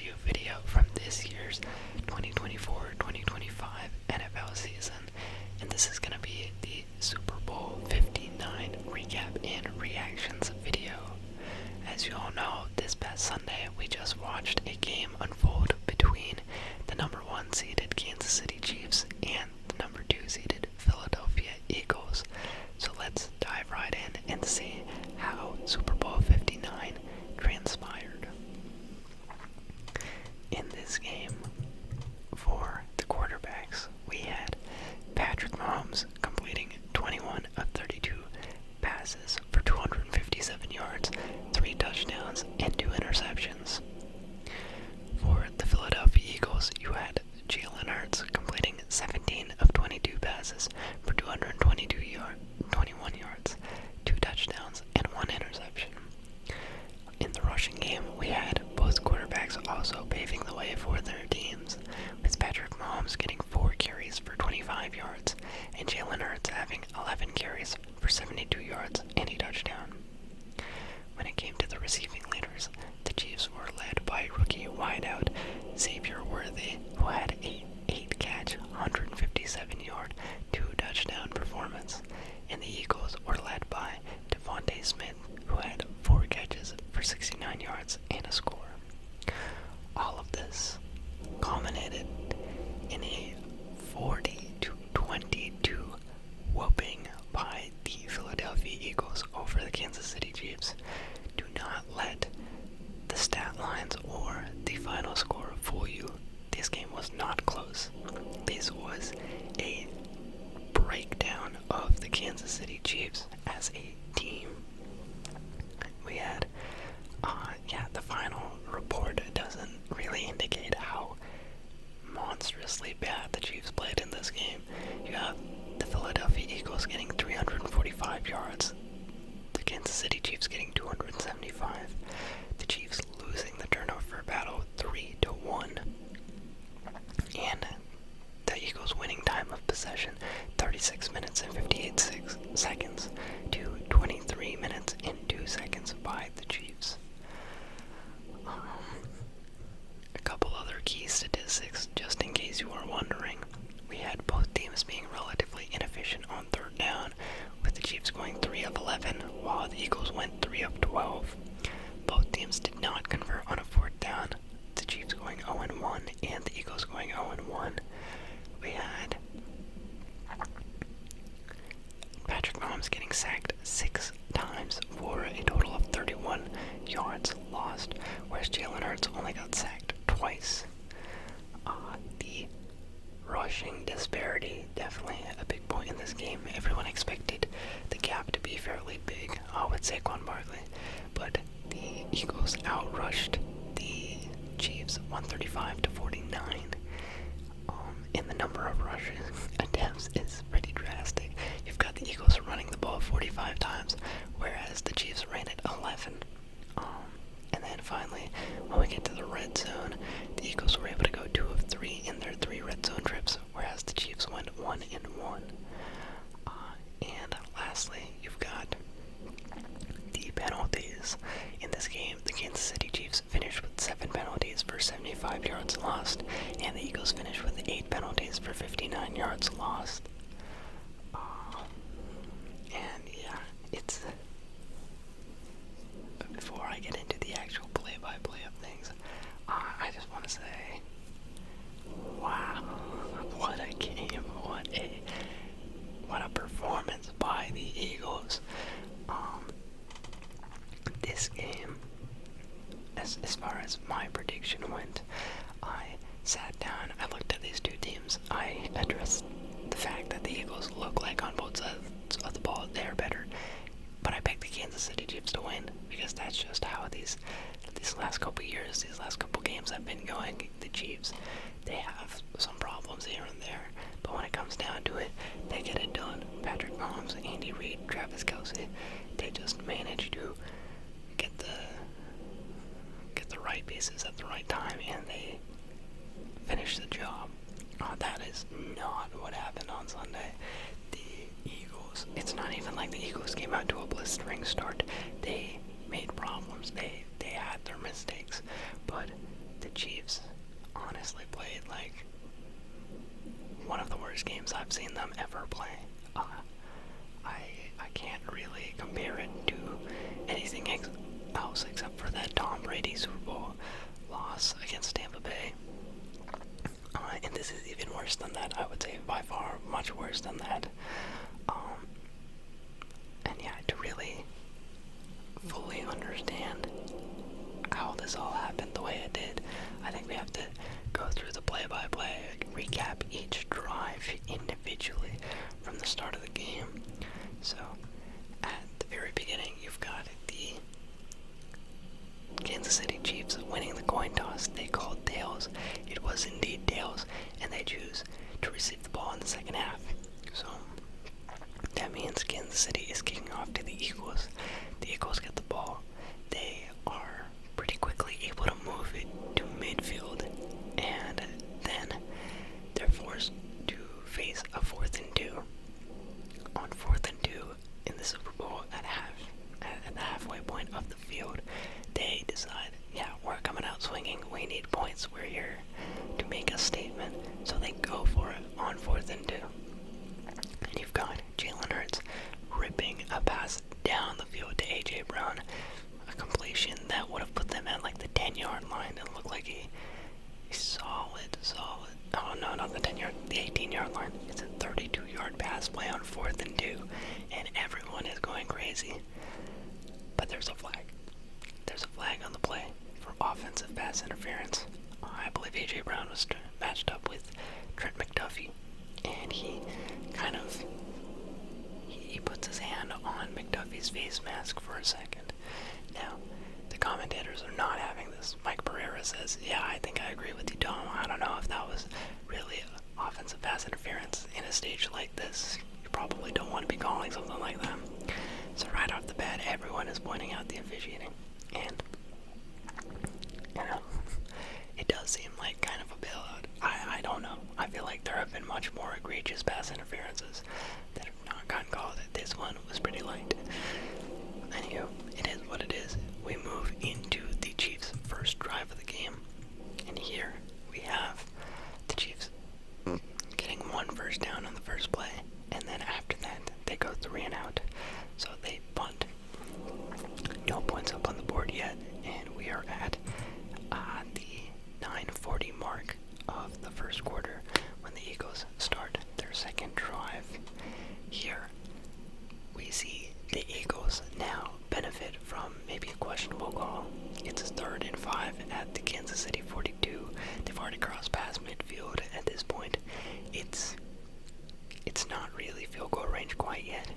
preview video from this year's 2024-2025 NFL season, and this is going to be the Super Bowl 59 recap and reactions video. As you all know, this past Sunday we just watched a game unfold between the number 1 seeded Kansas City Chiefs and the number 2 seeded Philadelphia Eagles. So let's dive right in and see how Super Bowl 59 transpired. In this game, for the quarterbacks, we had Patrick Mahomes completing 21 of 32 passes for 257 yards, 3 touchdowns, and 2 interceptions. For the Philadelphia Eagles, you had Jalen Hurts completing 17 of 22 passes for 21 yards, 2 touchdowns, and 1 interception. In the rushing game, we had both quarterbacks also paving the way for their teams, with Patrick Mahomes getting 4 carries for 25 yards, and Jalen Hurts having 11 carries for 72 yards and a touchdown. When it came to the receiving leaders, the Chiefs were led by rookie wideout Xavier Worthy, who had a 8-catch, 157-yard, 2-touchdown performance, and the Eagles were led by Devontae Smith, who had 4 catches for 69 yards and a score. All of this culminated in a 40-22 whooping by the Philadelphia Eagles over the Kansas City Chiefs. Do not let the stat lines or the final score fool you. This game was not close. This was a breakdown of the Kansas City Chiefs as a team. We had, the final report doesn't really indicate how monstrously bad the Chiefs played in this game. You have the Philadelphia Eagles getting 345 yards, the Kansas City Chiefs getting 275, the Chiefs losing the turnover battle 3-1, and the Eagles winning time of possession 36 minutes and 58 seconds to 23 minutes and 2 seconds by the Chiefs. A couple other key statistics, just in case you are wondering. We had both teams being relatively inefficient on third down, with the Chiefs going 3 of 11, while the Eagles went 3 of 12. Both teams did not convert on a fourth down, the Chiefs going 0-1 and the Eagles going 0-1. We had Patrick Mahomes getting sacked 6 times for a total of 31 yards lost, whereas Jalen Hurts only got sacked twice. The rushing disparity, definitely a big point in this game. Everyone expected the gap to be fairly big with Saquon Barkley, but the Eagles outrushed the Chiefs 135-49. And the number of rushing attempts is pretty drastic. You've got the Eagles running the ball 45 times, whereas the Chiefs ran it 11. And then finally, when we get to the red zone, the Eagles were able to go 2 of 3 in their 3 red zone trips, whereas the Chiefs went 1-1. And lastly, you've got the penalties. In this game, the Kansas City Chiefs finished with 7 penalties for 75 yards lost, and the Eagles finished with 8 penalties for 59 yards lost. And yeah, it's... Before I get into the actual play-by-play of things, I just want to say, wow, what a game, what a performance by the Eagles. This game, as far as my prediction went, I sat down, I looked at these two teams, I addressed the fact that the Eagles look like on both sides of the ball they're better, but I picked the Kansas City Chiefs to win, because that's just how these last couple years, these last couple games have been going. The Chiefs, they have some problems here and there, but when it comes down to it, they get it done. Patrick Mahomes, Andy Reid, Travis Kelce, they just manage to get the right pieces at the right time, and they finish the job. That is not what happened on Sunday. The Eagles, it's not even like the Eagles came out to a blistering start. They made problems. They had their mistakes, but the Chiefs honestly played like one of the worst games I've seen them ever play. I can't really compare it to anything else except for that Tom Brady Super Bowl loss against Tampa Bay. And this is even worse than that. I would say by far much worse than that. And yeah, to really fully understand how this all happened the way it did, I think we have to go through the play-by-play, recap each drive individually from the start of the game. So, at the very beginning, you've got the Kansas City Chiefs winning the coin toss. They called tails. It was indeed tails, and they choose to receive the ball in the second half. So, that means Kansas City is kicking off to the Eagles. The Eagles get the ball. They are pretty quickly able to move it to midfield, and then they're forced to face a 4th and 2. On 4th and 2 in the Super Bowl at the halfway point of the field, they decide, yeah, we're coming out swinging. We need points. We're here to make a statement. So they go for it on 4th and 2. And you've got Jalen Hurts ripping a pass down the field to A.J. Brown. A completion that would have put them at like the 10-yard line and looked like a solid, oh no, not the 10-yard, the 18-yard line. It's a 32-yard pass play on 4th and 2, and everyone is going crazy. But there's a flag. There's a flag on the play for offensive pass interference. I believe A.J. Brown was matched up with Trent McDuffie, and he kind of he puts his hand on McDuffie's face mask for a second. Now, the commentators are not having this. Mike Pereira says, yeah, I think I agree with you, Tom. I don't know if that was really offensive pass interference in a stage like this. You probably don't want to be calling something like that. So right off the bat, everyone is pointing out the officiating. And, you know, it does seem like kind of a bailout. I don't know. I feel like there have been much more egregious pass interferences that have not gotten called. This one was pretty light. Anywho, it is what it is. We move into the Chiefs' first drive of the game. And here we have the Chiefs getting 1 first down on the first play. And then after that, they go 3 and out. So they punt. No points up on the board yet. And we are at the 9:40 mark of the first quarter when the Eagles start their second drive. Here we see the Eagles now benefit from maybe a questionable call. It's 3rd and 5 at the Kansas City 42. They've already crossed past midfield at this point. It's not really field goal range quite yet,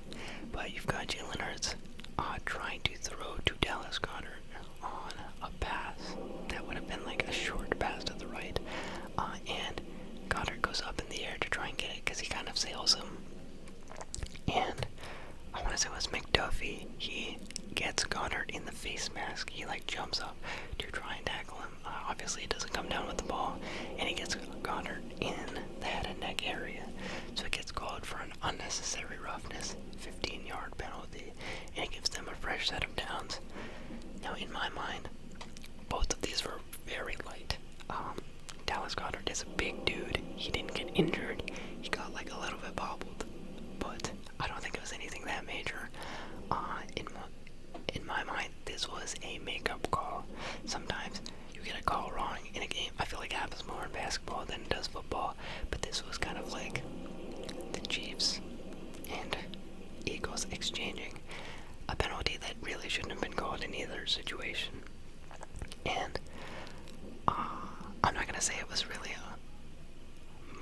but you've got Jalen Hurts trying to throw to Dallas Goedert on a pass that would have been like a short pass to the right, and Goddard goes up in the air to try and get it because he kind of sails him, and I want to say it was McDuffie. He gets Goddard in the face mask. He like jumps up to try and tackle him. Obviously, he doesn't come down with the ball, and he gets Goddard in the head and neck area. So it gets called for an unnecessary roughness, 15-yard penalty, and it gives them a fresh set of downs. Now, in my mind, both of these were very light. Dallas Goedert is a big dude. He didn't get injured. He got like a little bit bobbled, but I don't think it was anything that major. In my mind, this was a makeup call. Sometimes you get a call wrong in a game. I feel like it happens more in basketball than it does football, but this was kind of like the Chiefs and Eagles exchanging a penalty that really shouldn't have been called in either situation. And I'm not going to say it was really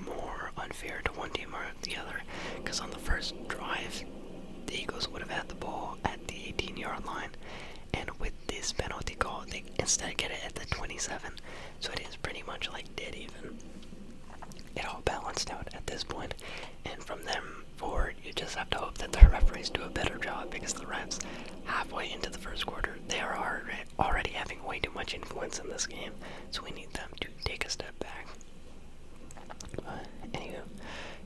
more unfair to one team or the other, because on the first drive, the Eagles would have had the ball at the 18-yard line, and with this penalty call, they instead get it at the 27, so it is pretty much like dead even. It all balanced out at this point, and from them forward, you just have to hope that the referees do a better job, because the refs, halfway into the first quarter, they are already having way too much influence in this game, so we need them to take a step back. Anywho,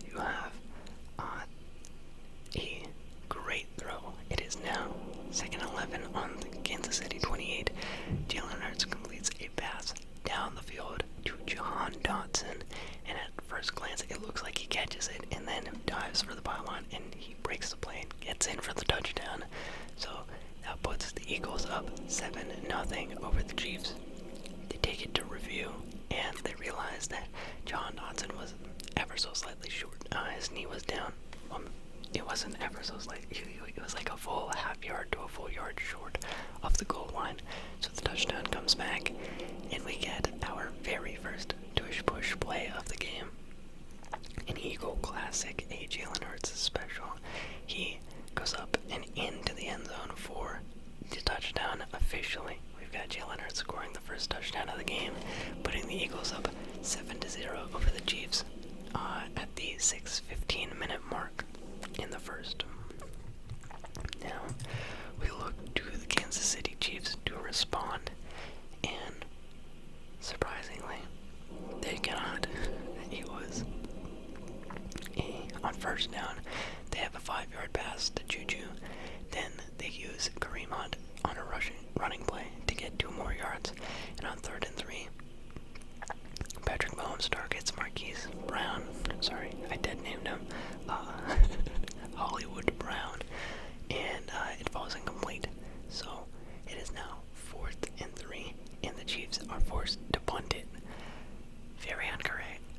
you have a great throw. It is now 2nd and 11 on the Kansas City 28. Jalen Hurts completes a pass down the field Jahan Dotson, and at first glance it looks like he catches it and then dives for the pylon, and he breaks the play and gets in for the touchdown. So that puts the Eagles up 7-0 over the Chiefs. They take it to review, and they realize that Jahan Dotson was ever so slightly short. His knee was down. It wasn't ever so slightly. It was like a full half yard to a full yard short of the goal line. So the touchdown comes back, and we get our very first tush-push play of the game. An Eagle classic, a Jalen Hurts special. He goes up and into the end zone for the touchdown officially. We've got Jalen Hurts scoring the first touchdown of the game, putting the Eagles up 7-0 over the Chiefs at the 6:15-minute mark in the first. Now, we look to the Kansas City Chiefs to respond, and surprisingly, they cannot. It was on first down. They have a 5-yard pass to Juju. Then they use Kareem Hunt on a running play to get 2 more yards. And on 3rd and 3, Patrick Mahomes targets Marquise Brown. Sorry, I dead named him. Hollywood Brown. And it falls incomplete. So it is now 4th and 3, and the Chiefs are forced to punt it. Very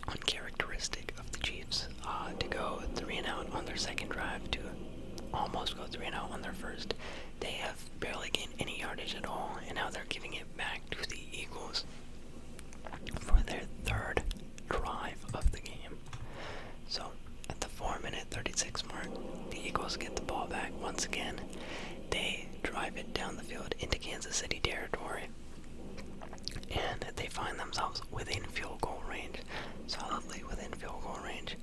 uncharacteristic of the Chiefs to go 3-and-out on their second drive, to almost go 3-and-out on their first. They have barely gained any yardage at all, and now they're giving it back to the Eagles for their 3rd drive of the game. So at the 4-minute 36 mark, the Eagles get the ball back once again. They drive it down the field into Kansas City territory, and they find themselves within field goal range, solidly within field goal range.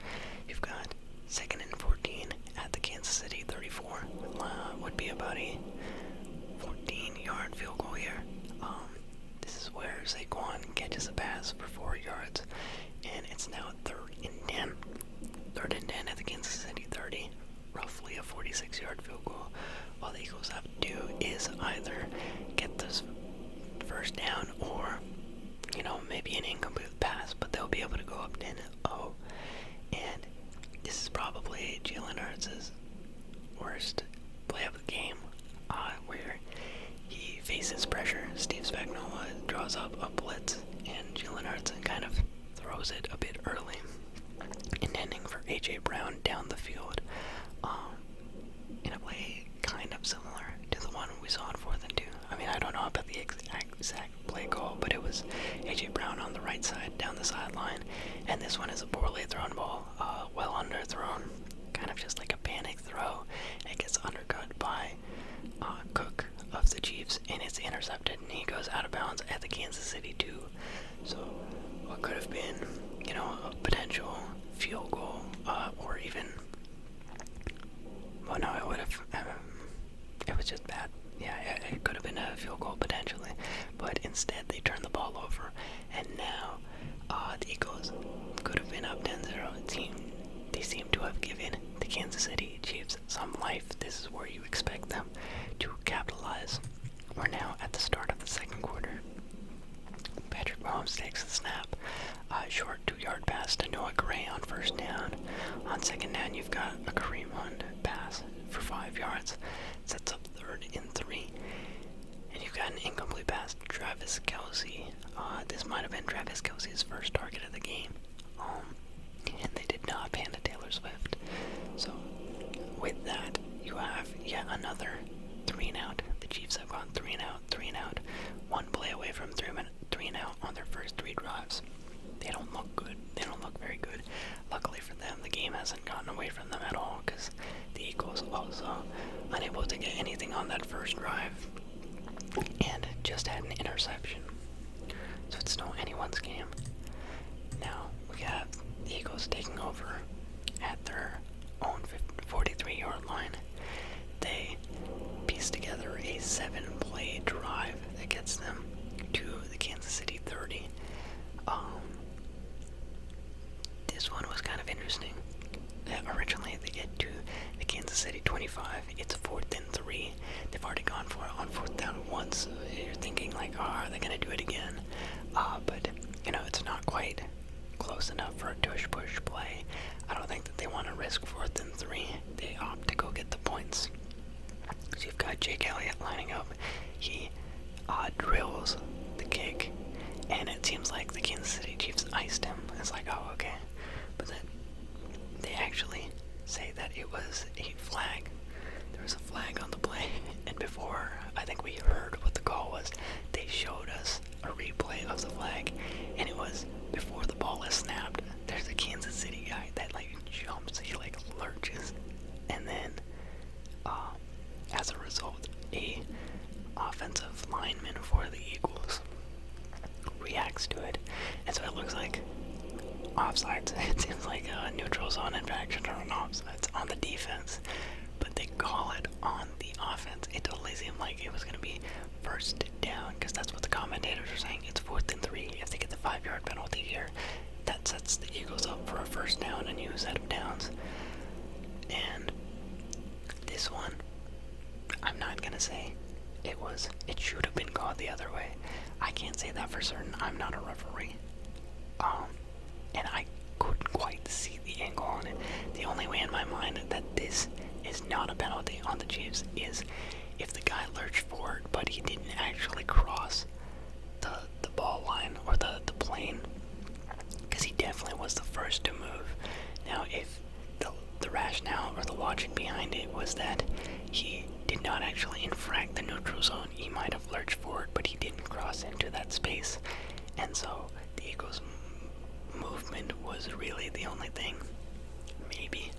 You've got 2nd and 14 at the Kansas City 34. Would be about a 14-yard field goal here. This is where Saquon catches a pass for 4 yards, and it's now 3rd and 10. 3rd and 10 at the Kansas City 30, roughly a 46-yard field goal. All the Eagles have to do is either get this first down or, maybe an incomplete pass, but they'll be able to go up 10-0. And this is probably Jalen Hurts' worst play of the game, where he faces pressure. Steve Spagnuolo draws up a blitz, and Jalen Hurts kind of throws it a bit early, intending for A.J. Brown down the field, in a play kind of similar to the one we saw on 4th and 2. I mean, I don't know about the exact play call, but it was A.J. Brown on the right side, down the sideline, and this one is a poorly thrown ball, well underthrown, kind of just like a panic throw, and it gets undercut by Cook of the Chiefs, and it's intercepted, and he goes out of bounds at the Kansas City 2. So what could have been, a potential field goal, or even, well, no, it would have, it was just bad. Yeah, it could have been a field goal potentially, but instead they turned the ball over, and now the Eagles could have been up 10-0. They seem to have given the Kansas City Chiefs some life. This is where you expect them to capitalize. We're now at the start of the second quarter. Patrick Mahomes takes the snap. Short 2-yard pass to Noah Gray on first down. On second down, you've got a Kareem Hunt pass for 5 yards. Sets up 3rd and 3. And you've got an incomplete pass to Travis Kelce. This might have been Travis Kelce's first target of the game. And they did not pan to Taylor Swift. So with that, you have yet another 3-and-out. The Chiefs have gone 3-and-out, 3-and-out. One play away from 3-and-out on their first 3 drives. They don't look good. They don't look very good. Luckily for them, the game hasn't gotten away from them at all, because the Eagles also unable to get anything on that first drive and just had an interception. So it's still anyone's game. Now we have the Eagles taking over at their own 43-yard line. They piece together a 7-play drive that gets them to the Kansas City 30. This one was kind of interesting. Originally, they get to the Kansas City 25. It's 4th and 3. They've already gone for it on 4th down once. So you're thinking like, are they going to do it again? But it's not quite close enough for a tush-push play. I don't think that they want to risk 4th and 3. They opt to go get the points. So you've got Jake Elliott lining up. He drills the kick, and it seems like the Kansas City Chiefs iced him. It's like, oh, okay. But then they actually say that it was a flag. There was a flag on the play, and before I think we heard what the call was, they showed us a replay of the flag, and it was before the ball is snapped. There's a Kansas City guy that jumps, he lurches, and then as a result, a offensive lineman for the Eagles reacts to it, and so it looks like offsides. It seems like a neutral zone infraction or an offsides on the defense, but they call it on the offense. It totally seemed like it was going to be 1st down, because that's what the commentators are saying. It's 4th and 3. If they get the 5-yard penalty here, that sets the Eagles up for a 1st down, a new set of downs. And this one, I'm not going to say it should have been called the other way. I can't say that for certain. I'm not a referee. And I couldn't quite see the angle on it. The only way in my mind that this is not a penalty on the Chiefs is if the guy lurched forward, but he didn't actually cross the ball line or the plane, because he definitely was the first to move. Now, if the rationale or the logic behind it was that he did not actually infract the neutral zone, he might have lurched forward, but he didn't cross into that space, and so the Eagles' movement was really the only thing, maybe.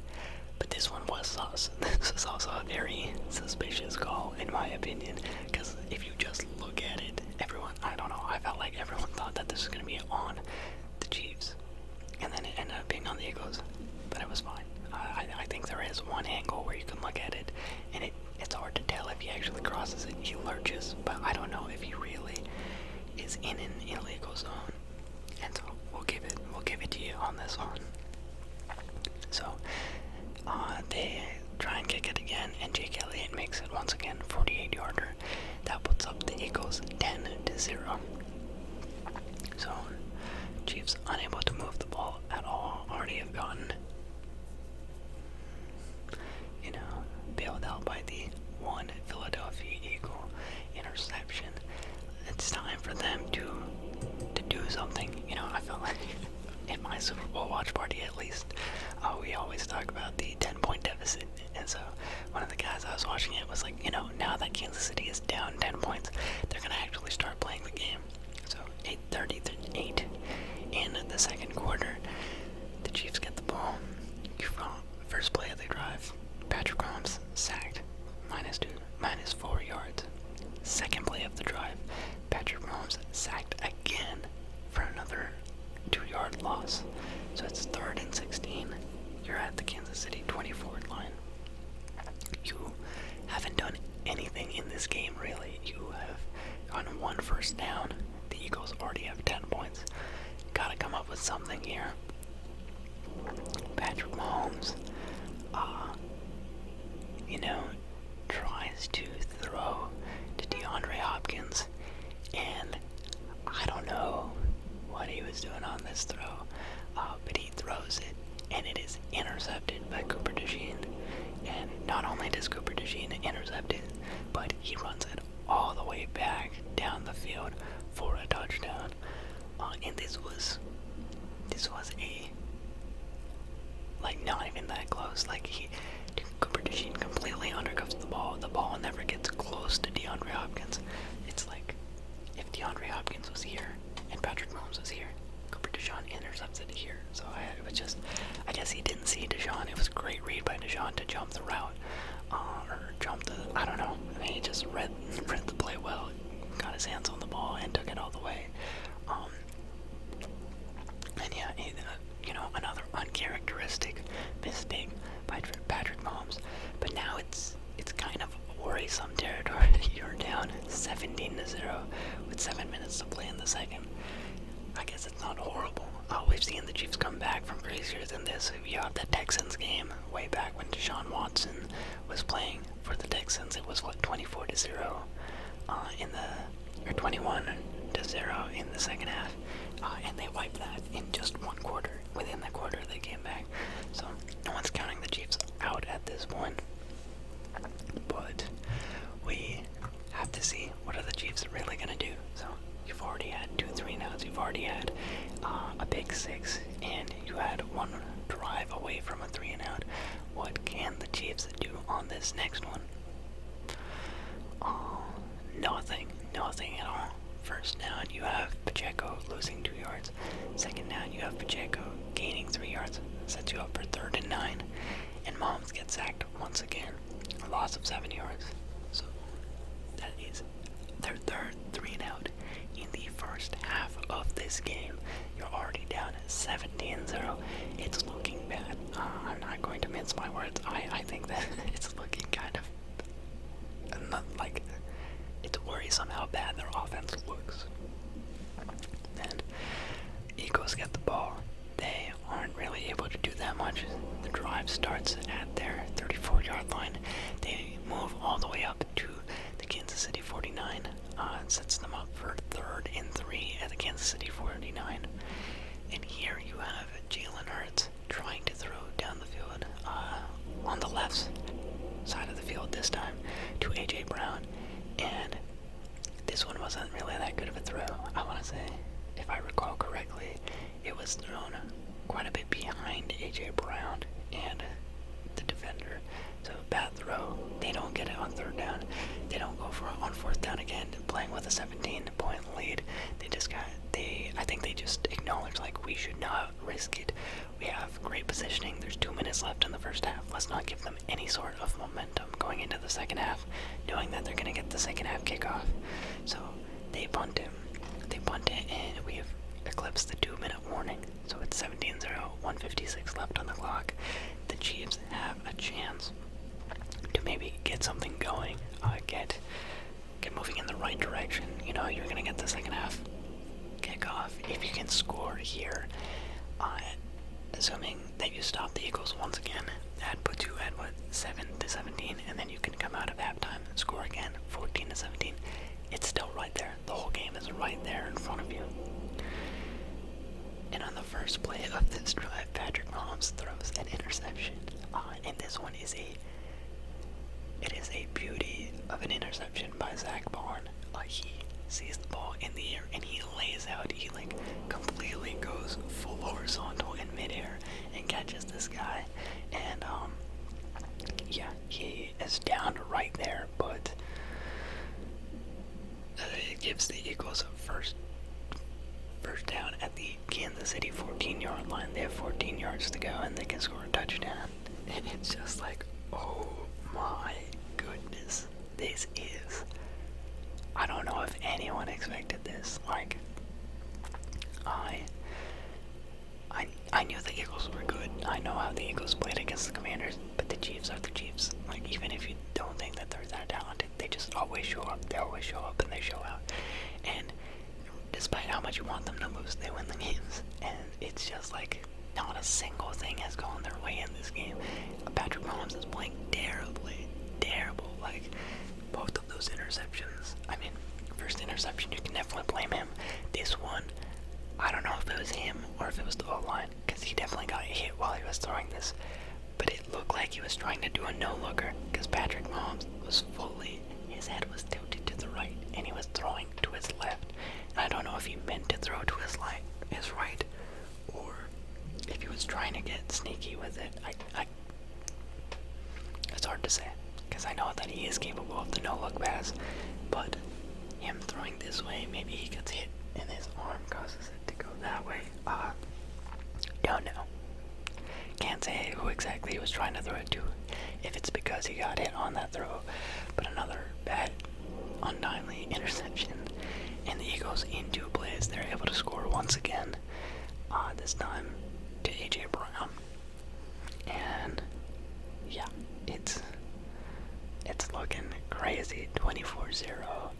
But this one was sus. This is also a very suspicious call, in my opinion, because if you just look at it, I felt like everyone thought that this was going to be on the Chiefs, and then it ended up being on the Eagles, but it was fine. I think there is one angle where you can look at it, and it's hard to tell if he actually crosses it. He lurches, but I don't know if he really is in an illegal zone, and so we'll give it to you on this one. So they try and kick it again, and Jake Elliott makes it once again, 48-yarder. That puts up the Eagles 10-0. So Chiefs unable to move the ball at all. Already have gotten, bailed out by the one Philadelphia Eagle interception. It's time for them to do something. I felt like in my Super Bowl watch party, at least, we always talk about the 10-point deficit. And so one of the guys I was watching it was like, now that Kansas City is down 10 points, they're going to actually start playing the game. So 8:38 in the second quarter, the Chiefs get the ball. First play of the drive, Patrick Mahomes sacked, minus 4 yards. Second play of the drive, Patrick Mahomes sacked again for another 2-yard loss. So it's 3rd and 16. You're at the Kansas City 24-yard line. You haven't done anything in this game, really. You have gotten 1 first down. The Eagles already have 10 points. Gotta come up with something here. Patrick Mahomes, tries to throw to DeAndre Hopkins, and I don't know what he was doing on this throw, but he throws it, and it is intercepted by Cooper DeJean. And not only does Cooper DeJean intercept it, but he runs it all the way back down the field for a touchdown. And this was a, not even that close. Cooper DeJean completely undercuffs the ball. The ball never gets close to DeAndre Hopkins. It's like if DeAndre Hopkins was here and Patrick Mahomes was here, Cooper DeJean intercepts it here. So I guess he didn't see DeJean. It was a great read by DeJean to jump the route, I don't know. He just read the play well, got his hands on the ball, and took it all the way. And yeah, another uncharacteristic mistake by Patrick Mahomes. But now it's kind of worrisome territory. You're down 17-0 with 7 minutes to play in the second. I guess it's not horrible. We've seen the Chiefs come back from crazier than this. You have that Texans game way back when Deshaun Watson was playing for the Texans. It was 24-0 or 21-0 in the second half, and they wiped that in just 1 quarter. touchdowns. You've already had a pick six, and you had one drive away from a 3-and-out. What can the Chiefs do on this next one? Nothing at all. First down, you have Pacheco losing 2 yards. Second down, you have Pacheco gaining 3 yards. Sets you up for 3rd and 9. And Mahomes gets sacked once again. A loss of 7 yards. So that is their third 3-and-out in the first half of this game. You're already down 17-0. It's looking bad. I'm not going to mince my words. I think that it's looking kind of like it's worrisome how bad their offense looks. Then Eagles get the ball. They aren't really able to do that much. The drive starts at their 34-yard line. They move all the way up to the Kansas City 49. Sets them up for 3rd and 3 at the Kansas City 49. And here you have Jalen Hurts trying to throw down the field on the left side of the field this time to A.J. Brown. And this one wasn't really that good of a throw, I want to say. If I recall correctly, it was thrown quite a bit behind A.J. Brown and the defender. So bad throw. They don't get it on 3rd down. They don't go for it on 4th down again, playing with a 17-point lead. I think they just acknowledge, like, we should not risk it. We have great positioning. There's 2 minutes left in the first half. Let's not give them any sort of momentum going into the second half, knowing that they're going to get the second half kickoff. So they punt him. They punt it, and we have eclipsed the 2-minute warning. So it's 17-0, 1:56 left on the clock. The Chiefs have a chance to maybe get something going, get moving in the right direction. You know, you're going to get the second half kickoff if you can score here. Assuming that you stop the Eagles once again, that puts you at 7-17, and then you can come out of halftime and score again, 14-17. It's still right there. The whole game is right there in front of you. And on the first play of this drive, Patrick Mahomes throws an interception. And this one is a beauty of an interception by Zach Barn. He sees the ball in the air and he lays out. He completely goes full horizontal in midair and catches this guy. And he is down right there, but it gives the Eagles a first down at the Kansas City 14-yard line. They have 14 yards to go and they can score a touchdown. And it's just like, oh my goodness, this is... I don't know if anyone expected this. Like, I knew the Eagles were good. I know how the Eagles played against the Commanders, but the Chiefs are the Chiefs. Like, even if you don't think that they're that talented, they just always show up. They always show up and they show out. And despite how much you want them to lose, they win the games. And it's just like, not a single thing has gone their way in this game. Patrick Mahomes is playing terribly, terrible. Like, both of those interceptions. I mean, first interception, you can definitely blame him. This one, I don't know if it was him or if it was the O-line, because he definitely got hit while he was throwing this. But it looked like he was trying to do a no-looker, because Patrick Mahomes was his head was tilted to the right, and he was throwing to his left. And I don't know if he meant to throw to his right, or if he was trying to get sneaky with it. It's hard to say, because I know that he is capable of the no-look pass, but him throwing this way, maybe he gets hit and his arm causes it to go that way. Don't know. Can't say who exactly he was trying to throw it to, if it's because he got hit on that throw. But another bad, untimely interception, and the Eagles in 2 plays, they're able to score once again, this time to A.J. Brown. And yeah, it's looking crazy. 24-0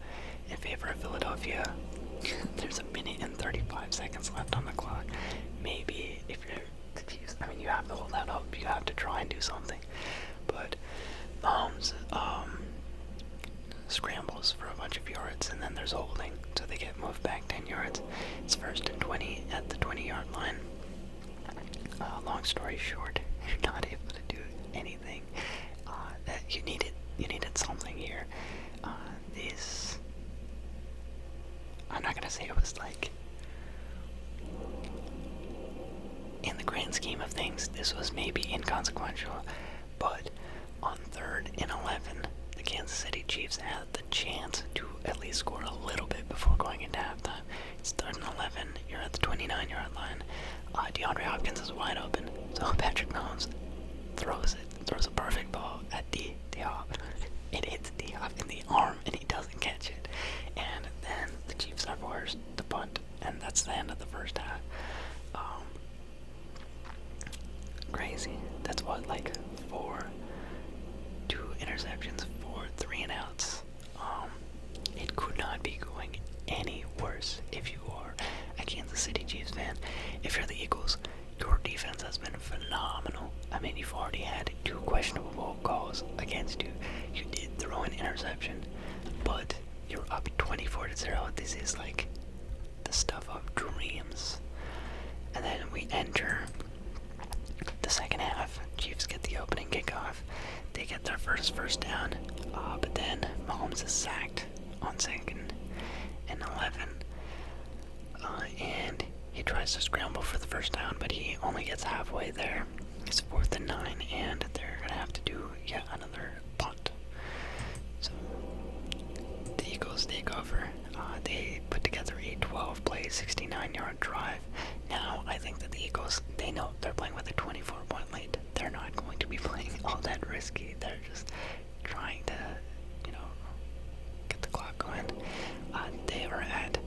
in favor of Philadelphia. There's 1:35 seconds left on the clock. Maybe if you're confused, I mean, you have to hold that up. You have to try and do something. But Mahomes scrambles for a bunch of yards, and then there's holding, so they get moved back 10 yards. It's 1st and 20 at the 20-yard line. Long story short, you're not able to do anything. You needed something here. I'm not gonna say it was like in the grand scheme of things, this was maybe inconsequential, but on 3rd and 11, the Kansas City Chiefs had the chance to at least score a little bit before going into halftime. It's 3rd and 11, you're at the 29-yard line. DeAndre Hopkins is wide open, so Patrick Mahomes throws a perfect ball at D-Hop. It hits D-Hop in the arm, and he doesn't catch it. And then the Chiefs are forced to punt, and that's the end of the first half. Crazy. That's what, like, 2 interceptions, 4 3-and-outs. It could not be going any worse if you are a Kansas City Chiefs fan. If you're the Eagles, your defense has been phenomenal. I mean, you've already had 2 questionable calls against you. You did throw an interception, but you're up 24-0. This is like the stuff of dreams. And then we enter the second half. Chiefs get the opening kickoff. They get their first down, but then Mahomes is sacked on 2nd and 11. And he tries to scramble for the first down, but he only gets halfway there. It's 4th and 9, and they're going to have to do yet another punt. So the Eagles take over. They put together a 12-play, 69-yard drive. Now, I think that the Eagles, they know they're playing with a 24-point lead. They're not going to be playing all that risky. They're just trying to, get the clock going. They are at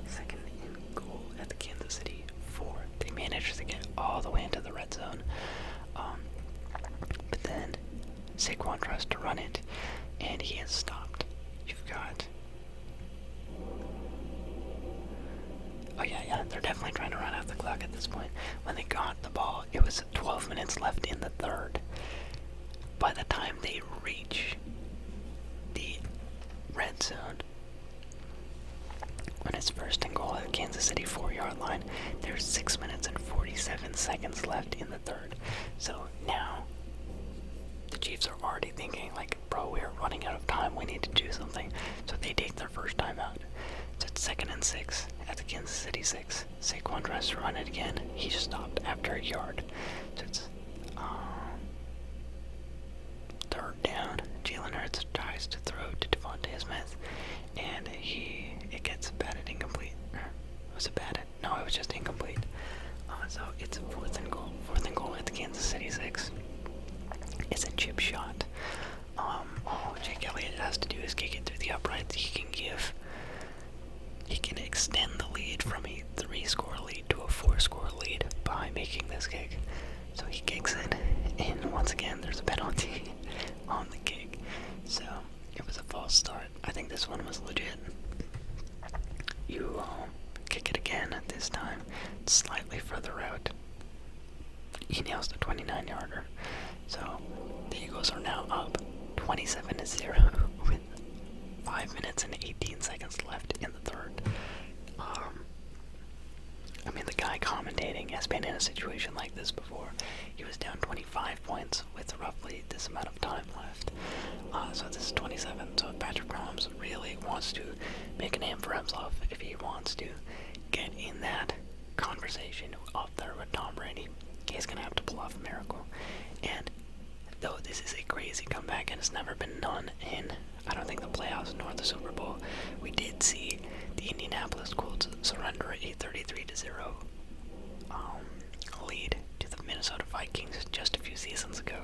2nd and goal at the Kansas City 4. They managed to get all the way into the red zone. But then Saquon tries to run it, and he is stopped. You've got... Oh yeah, they're definitely trying to run out the clock at this point. When they got the ball, it was 12 minutes left in the 3rd. By the time they reach the red zone, when it's 1st and goal at the Kansas City 4-yard line, there's 6 minutes and 47 seconds left in the 3rd. So now, the Chiefs are already thinking, like, bro, we're running out of time, we need to do something. So they take their first time out. So it's 2nd and 6 at the Kansas City 6. Saquon tries to run it again. He stopped after a yard. So it's 3rd down. Jalen Hurts tries to throw to Devontae Smith, and it gets batted incomplete. Was it batted? No, it was just incomplete. So it's 4th and goal. 4th and goal at the Kansas City 6. It's a chip shot. All Jake Elliott has to do is kick it through the uprights. He can extend the lead from a 3-score lead to a 4-score lead by making this kick. So he kicks it, and once again, there's a penalty on the kick. So it was a false start. I think this one was legit. You kick it again this time, slightly further out. He nails the 29-yarder. So the Eagles are now up 27-0 with 5 minutes and 18 seconds left in the 3rd. I mean, the guy commentating has been in a situation like this before. He was down 25 points with roughly this amount of time left. So this is 27. So if Patrick Mahomes really wants to make a name for himself, if he wants to get in that conversation up there with Tom Brady, he's going to have to pull off a miracle. And though this is a crazy comeback and it's never been done in, I don't think, the playoffs nor the Super Bowl, we did see the Indianapolis Colts surrender a 33-0 lead to the Minnesota Vikings just a few seasons ago.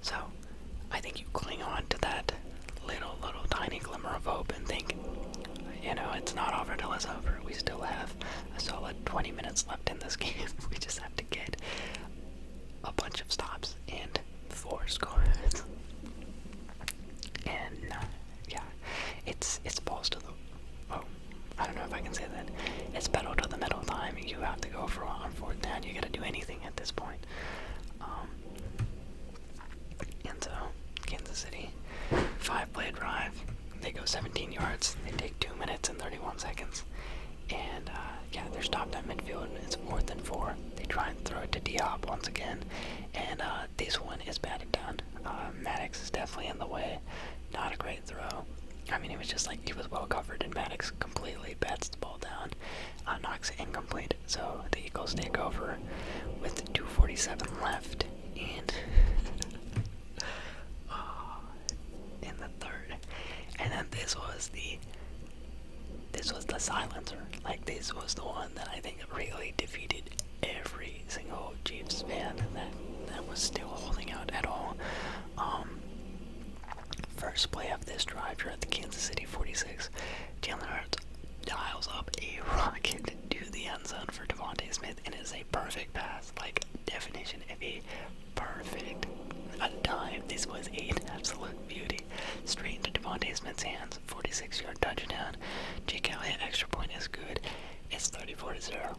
So I think you cling on to that little tiny glimmer of hope and think, it's not over till it's over. We still have a solid 20 minutes left in this game. We just have to get a bunch of stops and 4 scores. And it's balls to the... Oh, I don't know if I can say that. It's pedal to the metal time. You have to go for on 4th down. You gotta do anything at this point. And so, Kansas City, 5-play drive. They go 17 yards. They take 2 minutes and 31 seconds. And, they're stopped at midfield. It's 4th and 4. They try and throw it to D-Hop once again. And this one is batted down. Maddox is definitely in the way. Not a great throw. I mean, it was just like he was well covered, and Maddox completely bats the ball down. Knocks it incomplete. So the Eagles Eagles take over with 2:47 left, and in the third, and then this was the silencer. Like, this was the one that I think really defeated every single Chiefs fan that was still holding out at all. First play of this drive, you're at the Kansas City 46. Jalen Hurts dials up a rocket to the end zone for Devontae Smith, and it's a perfect pass, like definition of a perfect dime. This was an absolute beauty. Straight into Devontae Smith's hands, 46-yard touchdown. Jake Elliott extra point is good. It's 34-0.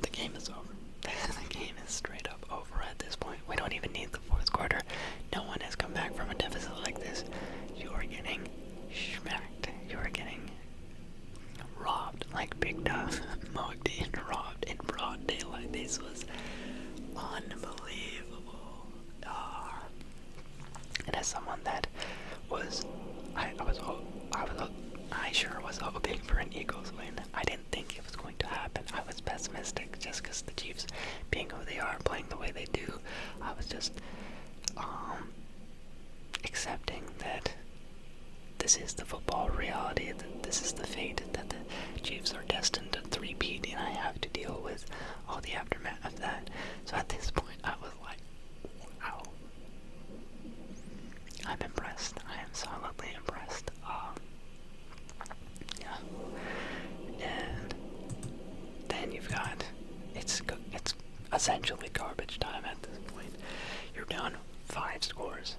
The game is over. The game is straight up over at this point. We don't even need the fourth quarter. No one has come back from a deficit like this. You are getting smacked. You are getting robbed, like picked up, mugged, and robbed in broad daylight. This was unbelievable. And as someone that was, I sure was hoping for an Eagles win. I didn't think it was going to happen. I was pessimistic just because the Chiefs, being who they are, playing the way they do, I was just accepting that this is the football reality, that this is the fate, that the Chiefs are destined to three-peat, and I have to deal with all the aftermath of that. So at this point, I was like, wow. I'm impressed. I am solidly impressed. Yeah. And then you've got, it's essentially garbage time at this point. You're down 5 scores.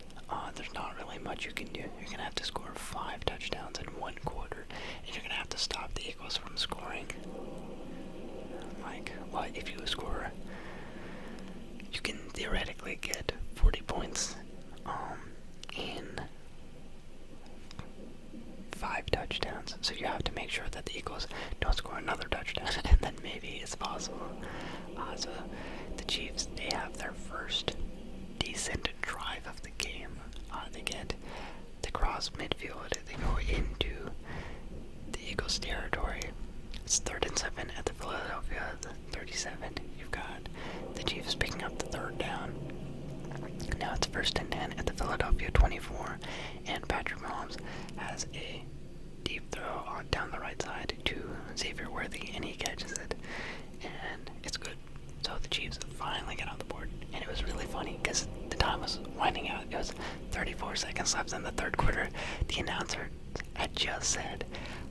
There's not really much you can do. You're going to have to score 5 touchdowns in 1 quarter, and you're going to have to stop the Eagles from scoring. Like, what if you score? You can theoretically get 40 points in 5 touchdowns. So you have to make sure that the Eagles don't score another touchdown, and then maybe it's possible. So the Chiefs, they have their first decent drive of the game. They cross midfield, they go into the Eagles territory. It's 3rd and 7 at the Philadelphia 37. You've got the Chiefs picking up the 3rd down. Now it's 1st and 10 at the Philadelphia 24, and Patrick Mahomes has a deep throw on down the right side to Xavier Worthy, and he catches it, and it's good. So the Chiefs finally get on the board, and it was really funny because the time was winding out. It was 34 seconds left in the 3rd quarter. The announcer had just said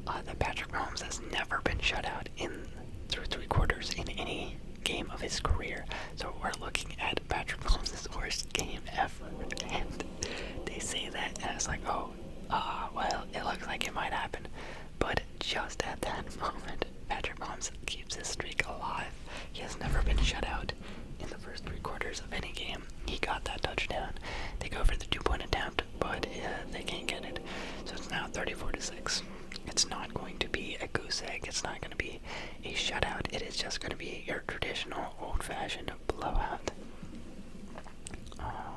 that Patrick Mahomes has never been shut out through 3 quarters in any game of his career. So we're looking at Patrick Mahomes' worst game ever, and they say that, and it's like, well, it looks like it might happen. But just at that moment, Patrick Mahomes keeps his streak alive. He has never been shut out in the first 3 quarters of any game. He got that touchdown. They go for the 2-point attempt, but they can't get it. So it's now 34-6. It's not going to be a goose egg. It's not going to be a shutout. It is just going to be your traditional old-fashioned blowout.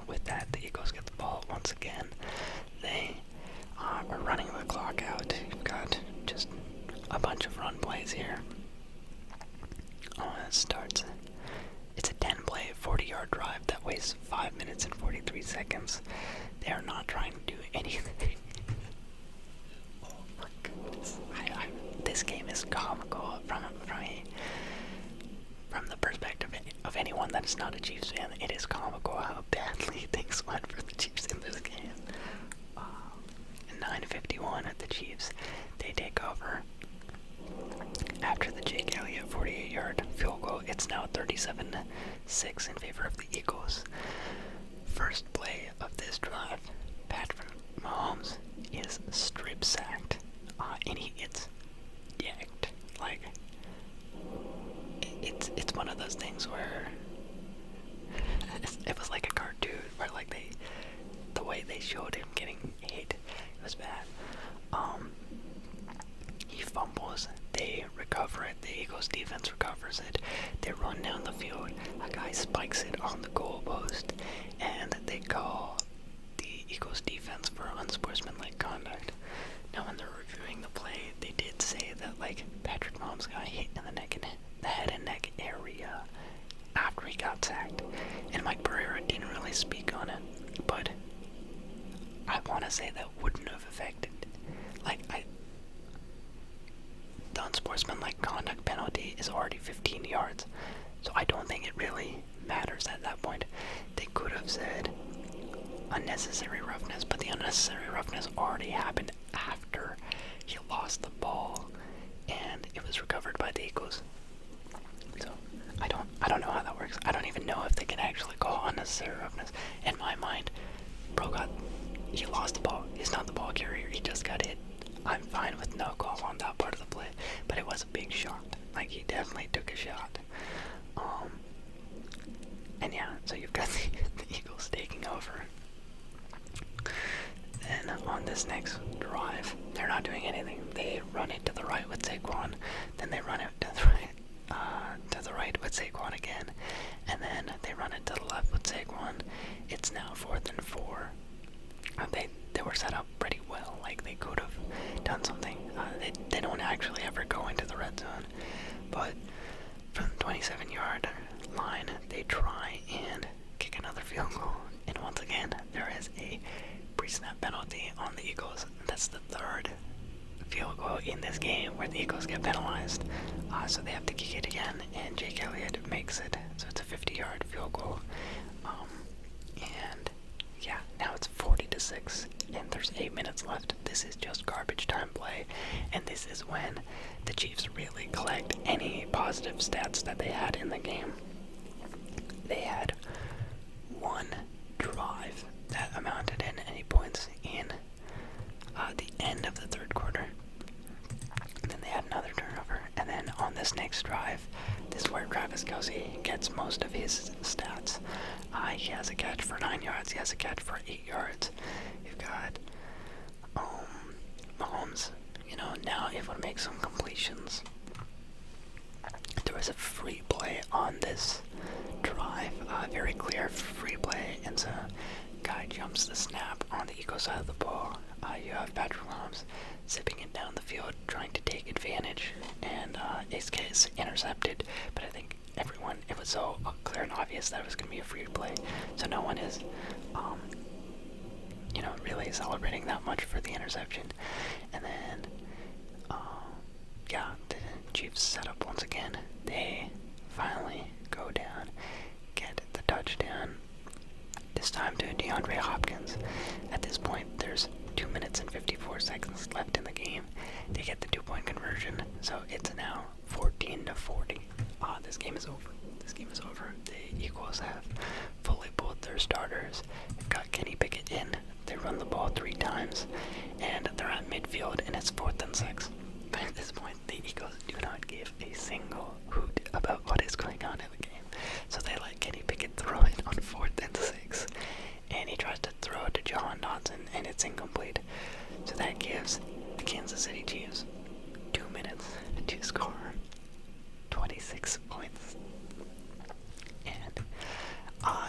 With that, the Eagles get the ball once again. They are running the clock out. You've got just a bunch of run plays here. It starts. It's a 10-play, 40-yard drive that wastes 5 minutes and 43 seconds. They are not trying to do anything. Oh my goodness. This game is comical from the perspective of anyone that is not a Chiefs fan. It is comical how badly things went for the Chiefs in this game. 9:51 at the Chiefs. They take over. After the Jake Elliott 48-yard field goal, it's now 37-6 in favor of the Eagles. First play of this drive, Patrick Mahomes is strip sacked, and he gets decked. Like, it's one of those things where it was like a cartoon, where like the way they showed him getting hit, it was bad. He fumbles, they recover it, the Eagles defense recovers it, they run down the field, a guy spikes it on the goal post, and they call the Eagles defense for unsportsmanlike conduct. Now when they're reviewing the play, they did say that like Patrick Mahomes got hit in the head and neck area, he got sacked. And Mike Pereira didn't really speak on it, but I want to say that wouldn't have affected. The unsportsmanlike conduct penalty is already 15 yards, so I don't think it really matters at that point. They could have said unnecessary roughness, but the unnecessary roughness already happened after he lost the ball and it was recovered by the Eagles. So I don't know how that works. I don't even know if they can actually call unnecessary roughness. In my mind, he lost the ball. He's not the ball carrier. He just got hit. I'm fine with no call on that part of the play, but it was a big shot. Like, he definitely took a shot. And yeah, so you've got the Eagles taking over. Then on this next drive, they're not doing anything. They run it to the right with Saquon, then they run it to the right with Saquon again, and then they run it to the left with Saquon. It's now 4th and 4. They were set up pretty well. Like, they could have done something. They don't actually ever go into the red zone, but from the 27-yard line, they try and kick another field goal. And once again, there is a pre-snap penalty on the Eagles. That's the third field goal in this game where the Eagles get penalized. So they have to kick it again, and Jake Elliott makes it. So it's a 50-yard field goal. And yeah, now it's 40-6, and there's 8 minutes left. This is just garbage time play, and this is when the Chiefs really collect any positive stats that they had in the game. They had one drive that amounted in any points in the end of the third quarter. And then they had another turnover, and then on this next drive, this is where Travis Kelce gets most of his stats. He has a catch for 9 yards, he has a catch for 8 yards. You've got Mahomes, now able to make some completions. There was a free play on this drive, very clear free play, and so guy jumps the snap on the Eagles side of the ball. You have Patrick Mahomes zipping it down the field, trying to take advantage, and it gets intercepted. But I think it was so clear and obvious that it was going to be a free play, so no one is, really celebrating that much for the interception. And then, the Chiefs set up once again. They finally go down, get the touchdown. This time to DeAndre Hopkins. At this point, there's 2 minutes and 54 seconds left in the game. They get the 2-point conversion, so it's now 14-40. This game is over. This game is over. The Eagles have fully pulled their starters. They've got Kenny Pickett in. They run the ball 3 times, and they're at midfield, and it's 4th and 6. But at this point, the Eagles do not give a single hoot about what is going on in the game. So they let Kenny Pickett throw it on 4th and 6, and he tries to throw it to Jahan Dotson, and it's incomplete. So that gives the Kansas City Chiefs 2 minutes to score 26 points. And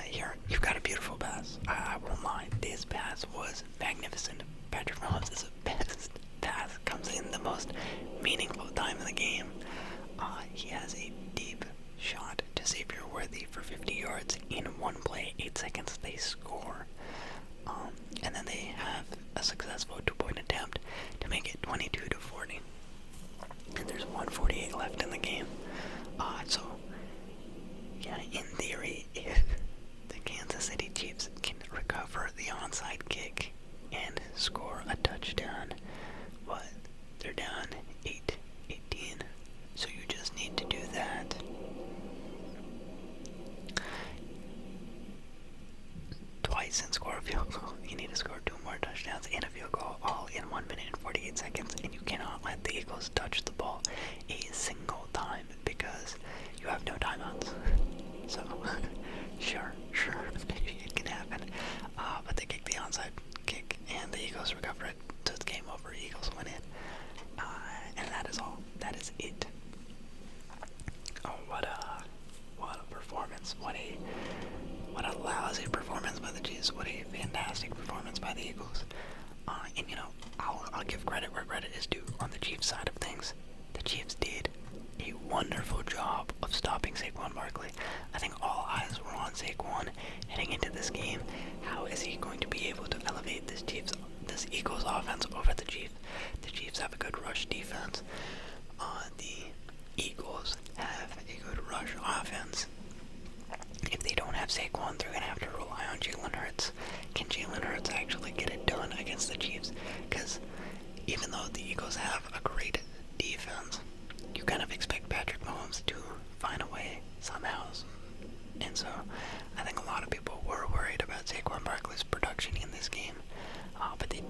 here, you've got a beautiful pass. I won't lie, this pass was magnificent. Patrick Mahomes' best pass comes in the most meaningful time in the game. He has a deep shot to Xavier Worthy for 50 yards in one play, 8 seconds. They score, and then they have a successful 2-point attempt to make it 22-40. And there's 1:48 left in the game. So yeah, in theory, if the Kansas City Chiefs can recover the onside kick and score a touchdown, they're down 8-18. So you just need to do that. Twice and score a field goal. You need to score 2 more touchdowns and a field goal, all in 1 minute and 48 seconds, and you cannot let the Eagles touch the ball a single time because you have no timeouts. So, sure, it can happen. But they kick the onside kick, and the Eagles recover it, so it's game over. Eagles win it. And that is all. That is it. Oh, what a performance. What a lousy performance by the Chiefs. What a fantastic performance by the Eagles. And I'll give credit where credit is due on the Chiefs side of things. The Chiefs did a wonderful job of stopping Saquon Barkley. I think all eyes were on Saquon heading into this game. How is he going to be able to elevate this Eagles offense over the Chiefs? The Chiefs have a good rush defense. The Eagles have a good rush offense. If they don't have Saquon, they're going to have to rely on Jalen Hurts. Can Jalen Hurts actually get it done against the Chiefs? Because even though the Eagles have a great defense, you kind of expect Patrick Mahomes to find a way somehow. And so I think a lot of people were worried about Saquon Barkley's production in this game. But the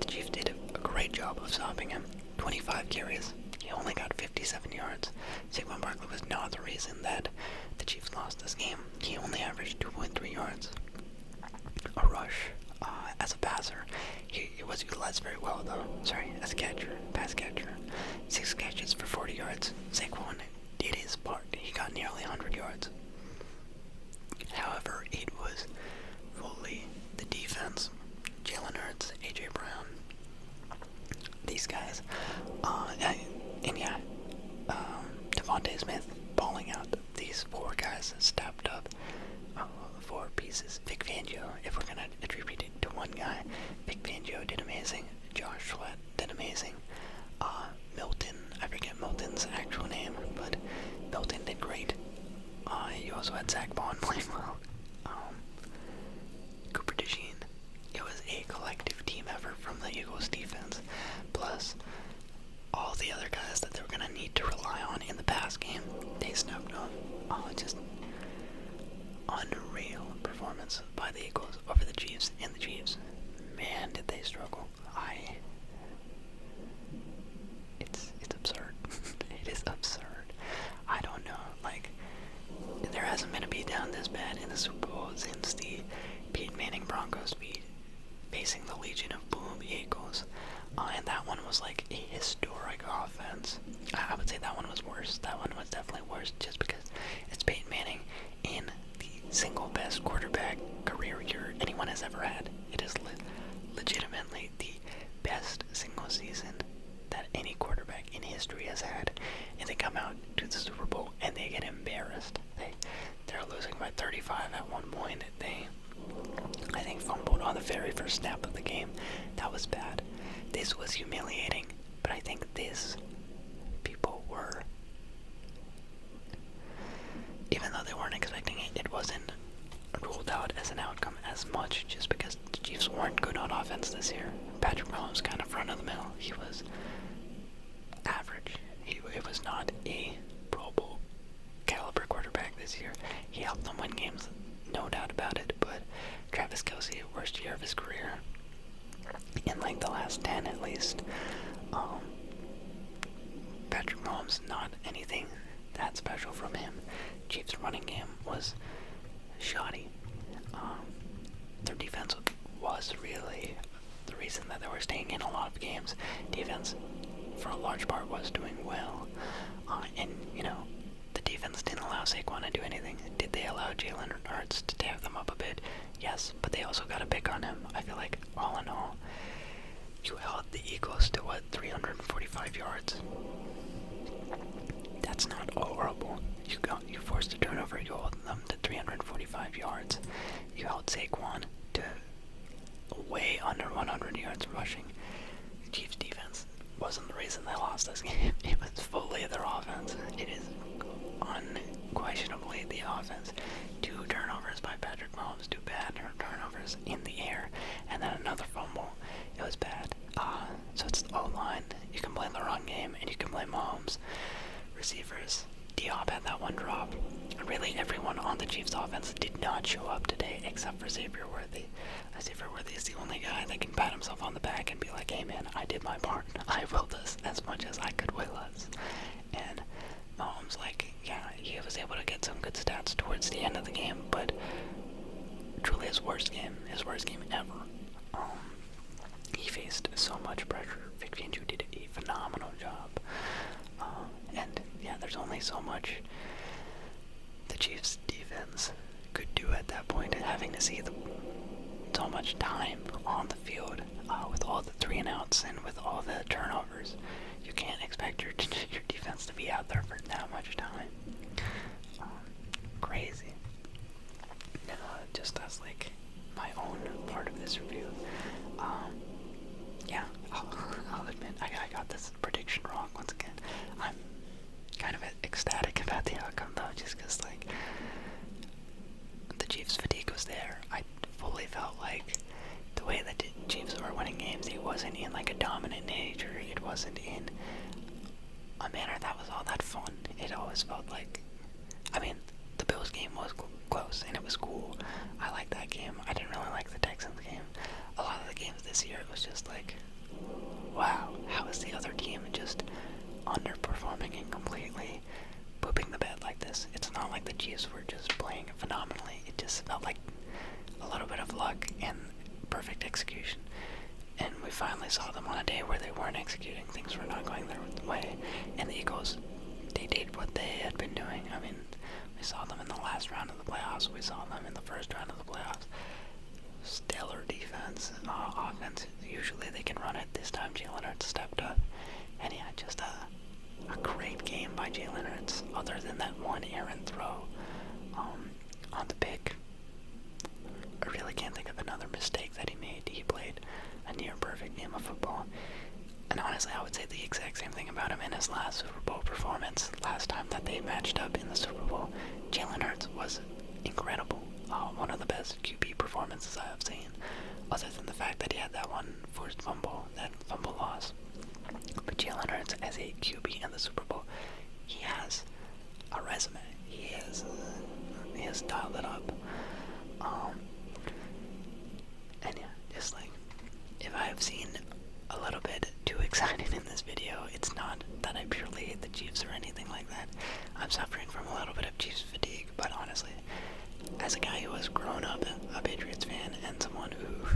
Chiefs did a great job of stopping him. 25 carries. He only got 57 yards. Saquon Barkley was not the reason that the Chiefs lost this game. He only averaged 2.3 yards a rush. As a passer, he was utilized very well, though. As a catcher, pass catcher. 6 catches for 40 yards. Saquon did his part. He got nearly 100 yards. However, it was fully the defense. Jalen Hurts, A.J. Brown, these guys. Devontae Smith balling out. These 4 guys stepped up. 4 pieces. Vic Fangio, if we're going to attribute it to one guy, Vic Fangio did amazing. Josh Sweat did amazing. Milton, I forget Milton's actual name, but Milton did great. You also had Zach Bond playing well. Cooper DeJean. It was a collective team effort from the Eagles defense, plus all the other guys that they were going to need to rely on in the pass game. They stepped up. Just unreal performance by the Eagles over the Chiefs. And the Chiefs, man, did they struggle. It's absurd. It is absurd. I don't know. There hasn't been a beatdown this bad in the Super Bowl since the Peyton Manning Broncos facing the Legion of Boom Eagles. And that one was like a historic offense. I would say that one was worse. That one was definitely worse just because it's Peyton Manning in the single best quarterback career year anyone has ever had. It is legitimately the best single season that any quarterback in history has had. And they come out to the Super Bowl and they get embarrassed. They're losing by 35 at one point. They, I think, fumbled on the very first snap of the game. That was bad. This was humiliating, but I think people were, even though they weren't expecting it, it wasn't ruled out as an outcome as much just because the Chiefs weren't good on offense this year. Patrick Mahomes kind of front of the middle. He was average. It was not a Pro Bowl caliber quarterback this year. He helped them win games, no doubt about it, but Travis Kelce, worst year of his career in the last 10 at least. Patrick Mahomes, not anything that special from him. Chiefs' running game was shoddy. Their defense was really the reason that they were staying in a lot of games. Defense, for a large part, was doing well. The defense didn't allow Saquon to do anything. Did they allow Jalen Hurts to tap them up a bit? Yes, but they also got a pick on him. I feel like, all in all, you held the Eagles to, 345 yards? That's not horrible. You forced a turnover, you held them to 345 yards. You held Saquon to way under 100 yards rushing. Chiefs defense wasn't the reason they lost this game. It was fully their offense. It is unquestionably the offense. 2 turnovers by Patrick Mahomes, 2 bad turnovers in the air, and then another fumble. It was bad. So it's the O-line. You can blame the run game, and you can blame Mahomes. Receivers. Diop had that one drop. Really, everyone on the Chiefs offense did not show up today except for Xavier Worthy. Xavier Worthy is the only guy that can pat himself on the back and be like, hey man, I did my part. I willed us as much as I could will us. And Mahomes, he was able to get some good stats towards the end of the game, but truly his worst game ever. He faced so much pressure. Vic Fangio did a phenomenal job. There's only so much the Chiefs' defense could do at that point, having to see so much time on the field with all the 3 and outs and with all the turnovers. You can't expect your defense to be out there for that much time. Crazy. Now, just as like my own part of this review, yeah, I'll admit I got this prediction wrong once again. I'm kind of ecstatic about the outcome though, just because like the Chiefs' fatigue was there. I fully felt like the way that the Chiefs were winning games, it wasn't in like a dominant nature. It wasn't in a manner that was all that fun. It always felt like, I mean, the Bills game was close and it was cool. I liked that game. I didn't really like the Texans game. A lot of the games this year, it was just like, wow, how is the other team just underperforming and completely pooping the bed like this? It's not like the Chiefs were just playing phenomenally. It just felt like a little bit of luck and perfect execution. And we finally saw them on a day where they weren't executing. Things were not going their way. And the Eagles, they did what they had been doing. I mean, we saw them in the last round of the playoffs. We saw them in the first round of the playoffs. Stellar defense, offense. Usually they can run it. This time Jalen Hurts stepped up. And yeah, just a great game by Jalen Hurts. Other than that one errant throw on the pick. I really can't think of another mistake that he made. He played a near-perfect game of football. And honestly, I would say the exact same thing about him in his last Super Bowl performance. Last time that they matched up in the Super Bowl, Jalen Hurts was incredible. One of the best QB performances I have seen, other than the fact that he had that one forced fumble, that fumble loss. But Jalen Hurts as a QB in the Super Bowl, he has a resume. He has dialed it up. And yeah, just like, if I have seen a little bit too excited in this video, it's not that I purely hate the Chiefs or anything like that. I'm suffering from a little bit of Chiefs fatigue, but honestly, as a guy who has grown up a Patriots fan and someone who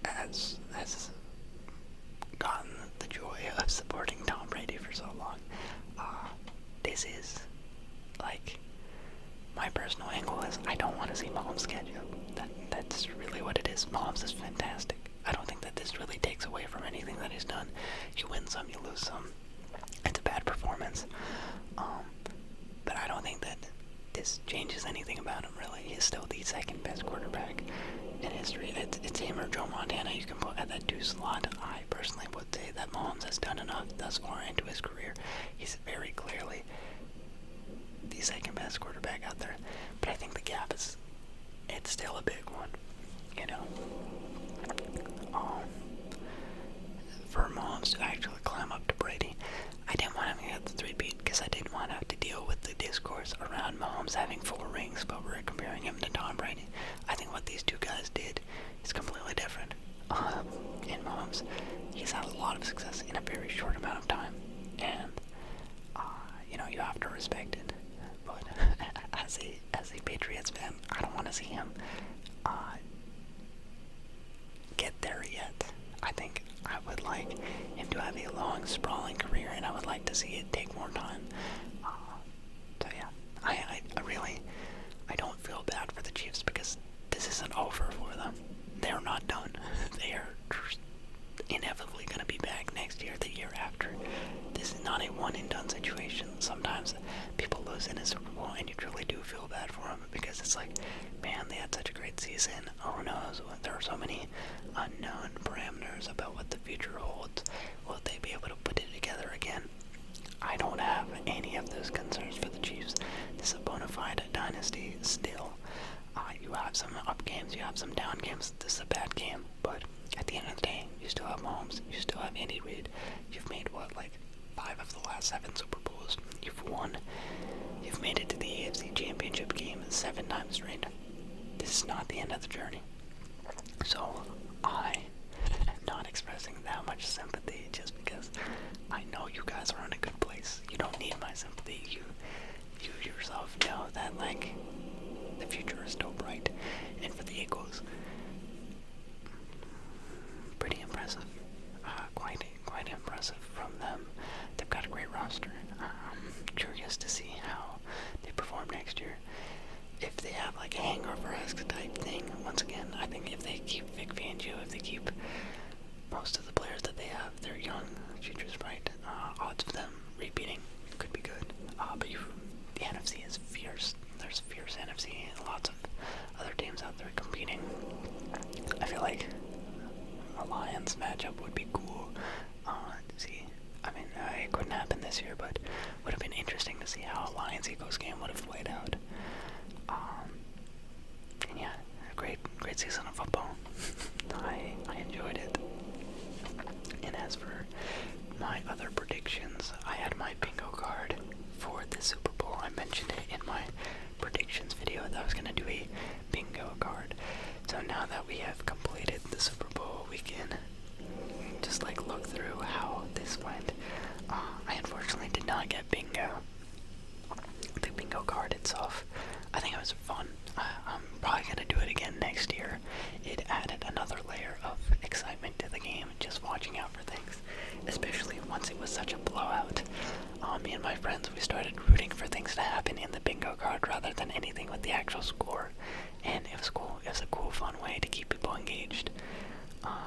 has gotten the joy of supporting Tom Brady for so long, this is like my personal angle is I don't want to see Mahomes catch up. That's really what it is. Mahomes is fantastic. I don't think that this really takes away from anything that he's done. You win some, you lose some. It's a bad performance. But I don't think that this changes anything about him, really. He's still the second best quarterback in history. It's him or Joe Montana you can put at that 2 slot. I personally would say that Mahomes has done enough thus far into his career. He's very clearly the second best quarterback out there. But I think the gap it's still a big one, you know. For Mahomes to actually climb up to Brady, I didn't want him to get the 3-peat because I didn't want to have to deal with the discourse around Mahomes having 4 rings, but we're comparing him to Tom Brady. I think what these two guys did is completely different. In Mahomes, he's had a lot of success in a very short amount of time, and you know, you have to respect it. But as a Patriots fan, I don't want to see him get there yet. I think I would like him to have a long, sprawling career, and I would like to see it take more time. So yeah, I don't feel bad for the Chiefs because this isn't over for them. They're not done. They are inevitably going to be back next year, the year after. This is not a one-and-done situation. Sometimes people lose in a Super Bowl, and you truly do feel bad for them because it's like, man, they had such a great season. Who knows? There are so many unknown parameters about what the future holds. Will they be able to put it together again? I don't have any of those concerns for the Chiefs. This is a bona fide dynasty still. You have some up games, you have some down games. This is a bad game, but at the end of the day, you still have Mahomes, you still have Andy Reid. You've made, 5 of the last 7 Super Bowls. You've won. You've made it to the AFC Championship game 7 times straight. This is not the end of the journey. So, I am not expressing that much sympathy just because I know you guys are in a good place. You don't need my sympathy. You yourself know that, the future is still bright. And for the Eagles, pretty impressive. Quite impressive from them. They've got a great roster. Curious to see how they perform next year. If they have a hangover-esque type thing, once again, I think if they keep Vic Fangio, if they keep most of the players that they have, they're young, future's bright. Odds of them repeating could be good. this year, but would have been interesting to see how a Lions-Eagles game would have played out. And yeah, a great season of football. I enjoyed it. And as for my other predictions, I had my bingo card for the Super Bowl. I mentioned it in my predictions video that I was going to do a bingo card. So now that we have completed the Super Bowl, we can just like look through how this went. I unfortunately did not get bingo. The bingo card itself, I think it was fun. I'm probably going to do it again next year. It added another layer of excitement to the game, just watching out for things, especially once it was such a blowout. Me and my friends, we started rooting for things to happen in the bingo card rather than anything with the actual score, and it was cool. It was a cool, fun way to keep people engaged.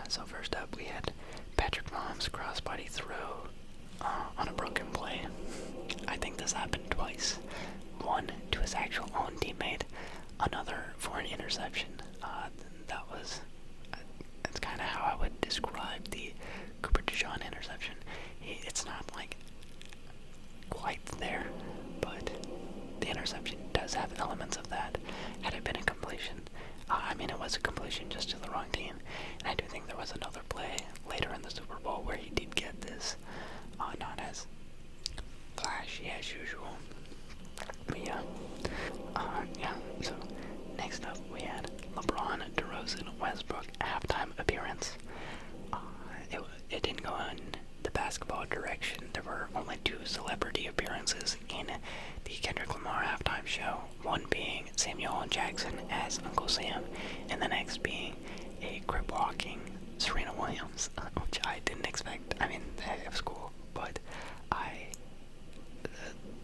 So first up, we had Patrick Mahomes' crossbody throw on a broken play. I think this happened twice. One to his actual own teammate, another for an interception. That's kind of how I would describe the Cooper DeJean interception. It's not like quite there, but the interception does have elements of that. Had it been a completion, it was a completion just to the wrong team. And I do think there was another play later in the Super Bowl where he did get this, not as flashy as usual. But yeah, so next up we had LeBron, DeRozan, Westbrook halftime appearance. It didn't go in the basketball direction. There were only 2 celebrity appearances in the Kendrick Lamar halftime show, one being Samuel L. Jackson as Uncle Sam, and the next being a crip-walking Serena Williams, which I didn't expect. I mean, it was cool, but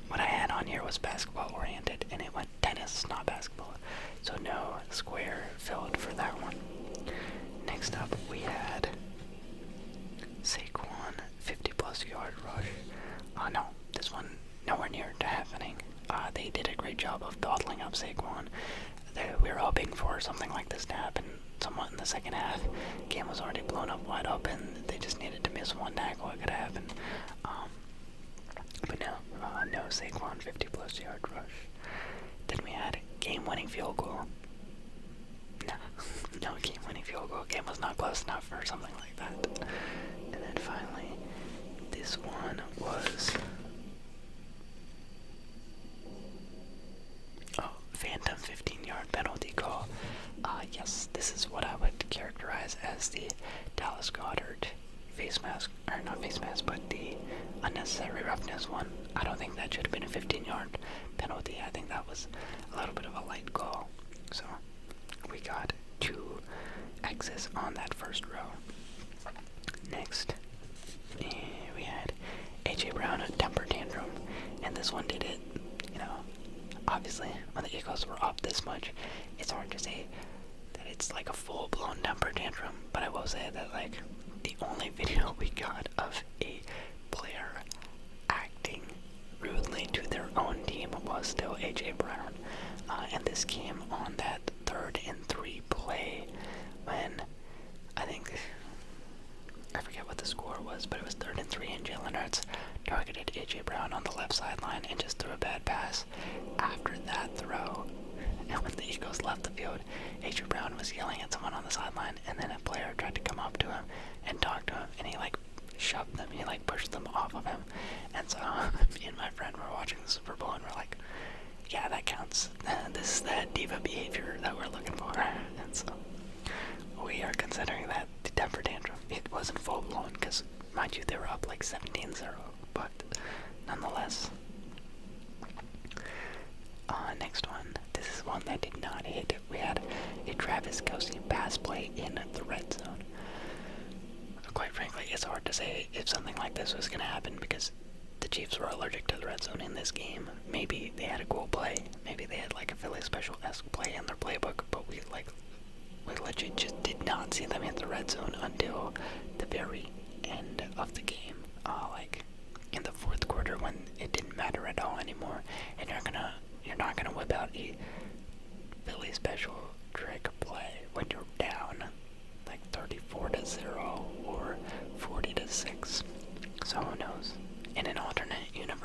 what I had on here was basketball oriented, and it went tennis, not basketball. So no square filled for that one. Next up, we had Saquon 50-plus yard rush. No, this one nowhere near to happening. They did a great job of bottling up Saquon. We were hoping for something like this to happen somewhat in the second half. Game was already blown up wide open. They just needed to miss one tackle. It could have happened. But no Saquon 50-plus yard rush. Then we had game-winning field goal. No game-winning field goal. Game was not close enough for something like that. And then finally, this one was phantom 15-yard penalty call. Yes, this is what I would characterize as the Dallas Goedert face mask, or not face mask, but the unnecessary roughness one. I don't think that should have been a 15-yard penalty. I think that was a little bit of a light call. So we got 2 X's on that first row. Next, we had A.J. Brown, a temper tantrum, and this one did it. Obviously, when the Eagles were up this much, it's hard to say that it's like a full-blown temper tantrum, but I will say that, like, the only video we got of a player acting rudely to their own team was still A.J. Brown, and this came on that 3rd and 3 play when I forget what the score was, but it was 3rd and 3, and Jalen Hurts targeted A.J. Brown on the left sideline and just threw a bad pass. After that throw, and when the Eagles left the field, A.J. Brown was yelling at someone on the sideline, and then a player tried to come up to him and talk to him, and he shoved them, he pushed them off of him. And so me and my friend were watching the Super Bowl, and we're like, yeah, that counts. This is that diva behavior that we're looking for. And so we are considering that the temper tantrum. It wasn't full blown because, mind you, they were up 17-0, but nonetheless. Next one. This is one that did not hit. We had a Travis Kelce pass play in the red zone. Quite frankly, it's hard to say if something like this was going to happen because the Chiefs were allergic to the red zone in this game. Maybe they had a cool play. Maybe they had a Philly special-esque play in their playbook, but we legit just did not see them hit the red zone until the very end of the game. In the 4th quarter when it didn't matter at all anymore, and you're not gonna whip out a Philly special trick play when you're down 34-0 or 40-6. So who knows? In an alternate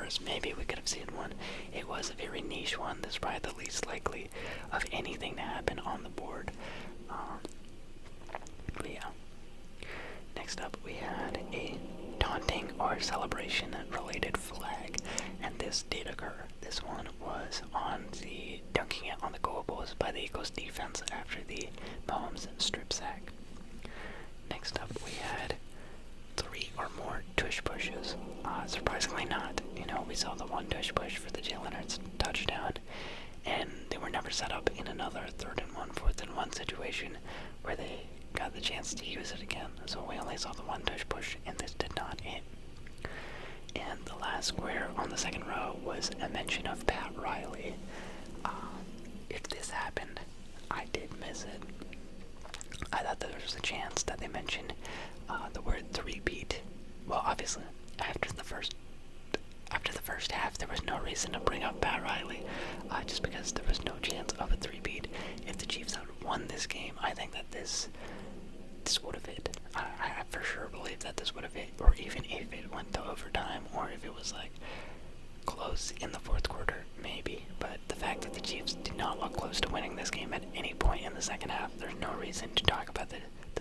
universe, maybe we could have seen one. It was a very niche one. This is probably the least likely of anything to happen on the board. But yeah. Next up, we had a taunting or celebration-related flag, and this did occur. This one was on the dunking it on the goalpost by the Eagles defense after the Mahomes strip sack. Next up, we had 3 or more tush pushes. Surprisingly not. We saw the one tush push for the Jalen Hurts touchdown, and they were never set up in another 3rd and 1, 4th and 1 situation where they got the chance to use it again. So we only saw the one tush push, and this did not hit. And the last square on the second row was a mention of Pat Riley. If this happened, I did miss it. I thought that there was a chance that they mentioned the word three-peat. Well, obviously, after the first half, there was no reason to bring up Pat Riley, just because there was no chance of a three-peat. If the Chiefs had won this game, I think that this would have hit. I for sure believe that this would have hit, or even if it went to overtime, or if it was like close in the 4th quarter, maybe. But the fact that the Chiefs did not look close to winning this game at any point in the second half, there's no reason to talk about the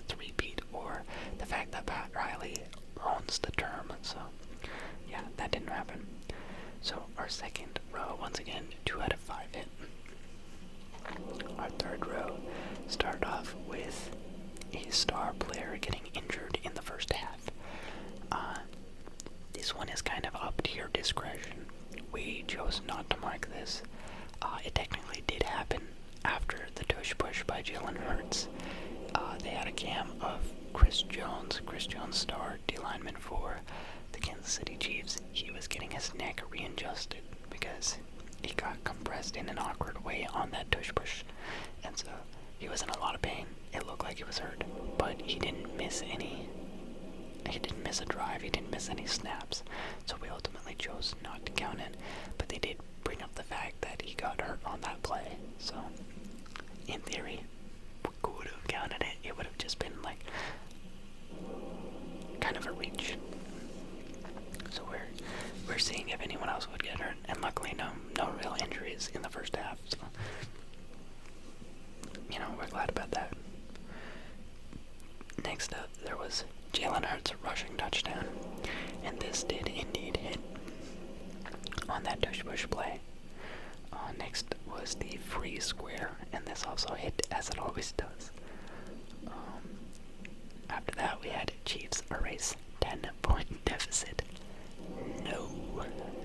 three-peat or the fact that Pat Riley owns the term. So yeah, that didn't happen. So our second row, once again, 2 out of 5 hit. Our third row started off with a star player getting injured in the first half. This one is kind of up to your discretion. We chose not to mark this. It technically did happen after the tush push by Jalen Hurts. They had a cam of Chris Jones, star D-lineman for the Kansas City Chiefs. He was getting his neck readjusted because he got compressed in an awkward way on that tush push, and so he was in a lot of pain. It looked like he was hurt, but he didn't miss a drive, he didn't miss any snaps, so we ultimately chose not to count it. But they did bring up the fact that he got hurt on that play, so in theory we could have counted it. It would have just been like kind of a reach. So we're seeing if anyone else would get hurt, and luckily no real injuries in the first half, so we're glad about that. Next up, there was Jalen Hurts' rushing touchdown, and this did indeed hit on that tush push play. Next was the free square, and this also hit, as it always does. After that, we had Chiefs erase 10-point deficit. No,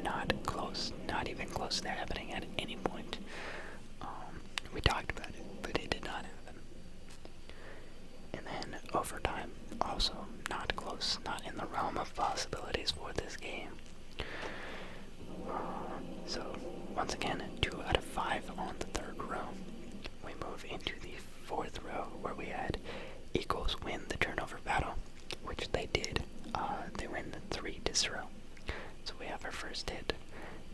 not close, not even close to happening at any point. We talked about it, but it did not happen. And then overtime, also not close, not in the realm of possibilities for this game. So once again, 2 out of 5 on the third row. We move into the fourth row, where we had Eagles win the turnover battle, which they did. They win 3-0. So we have our first hit.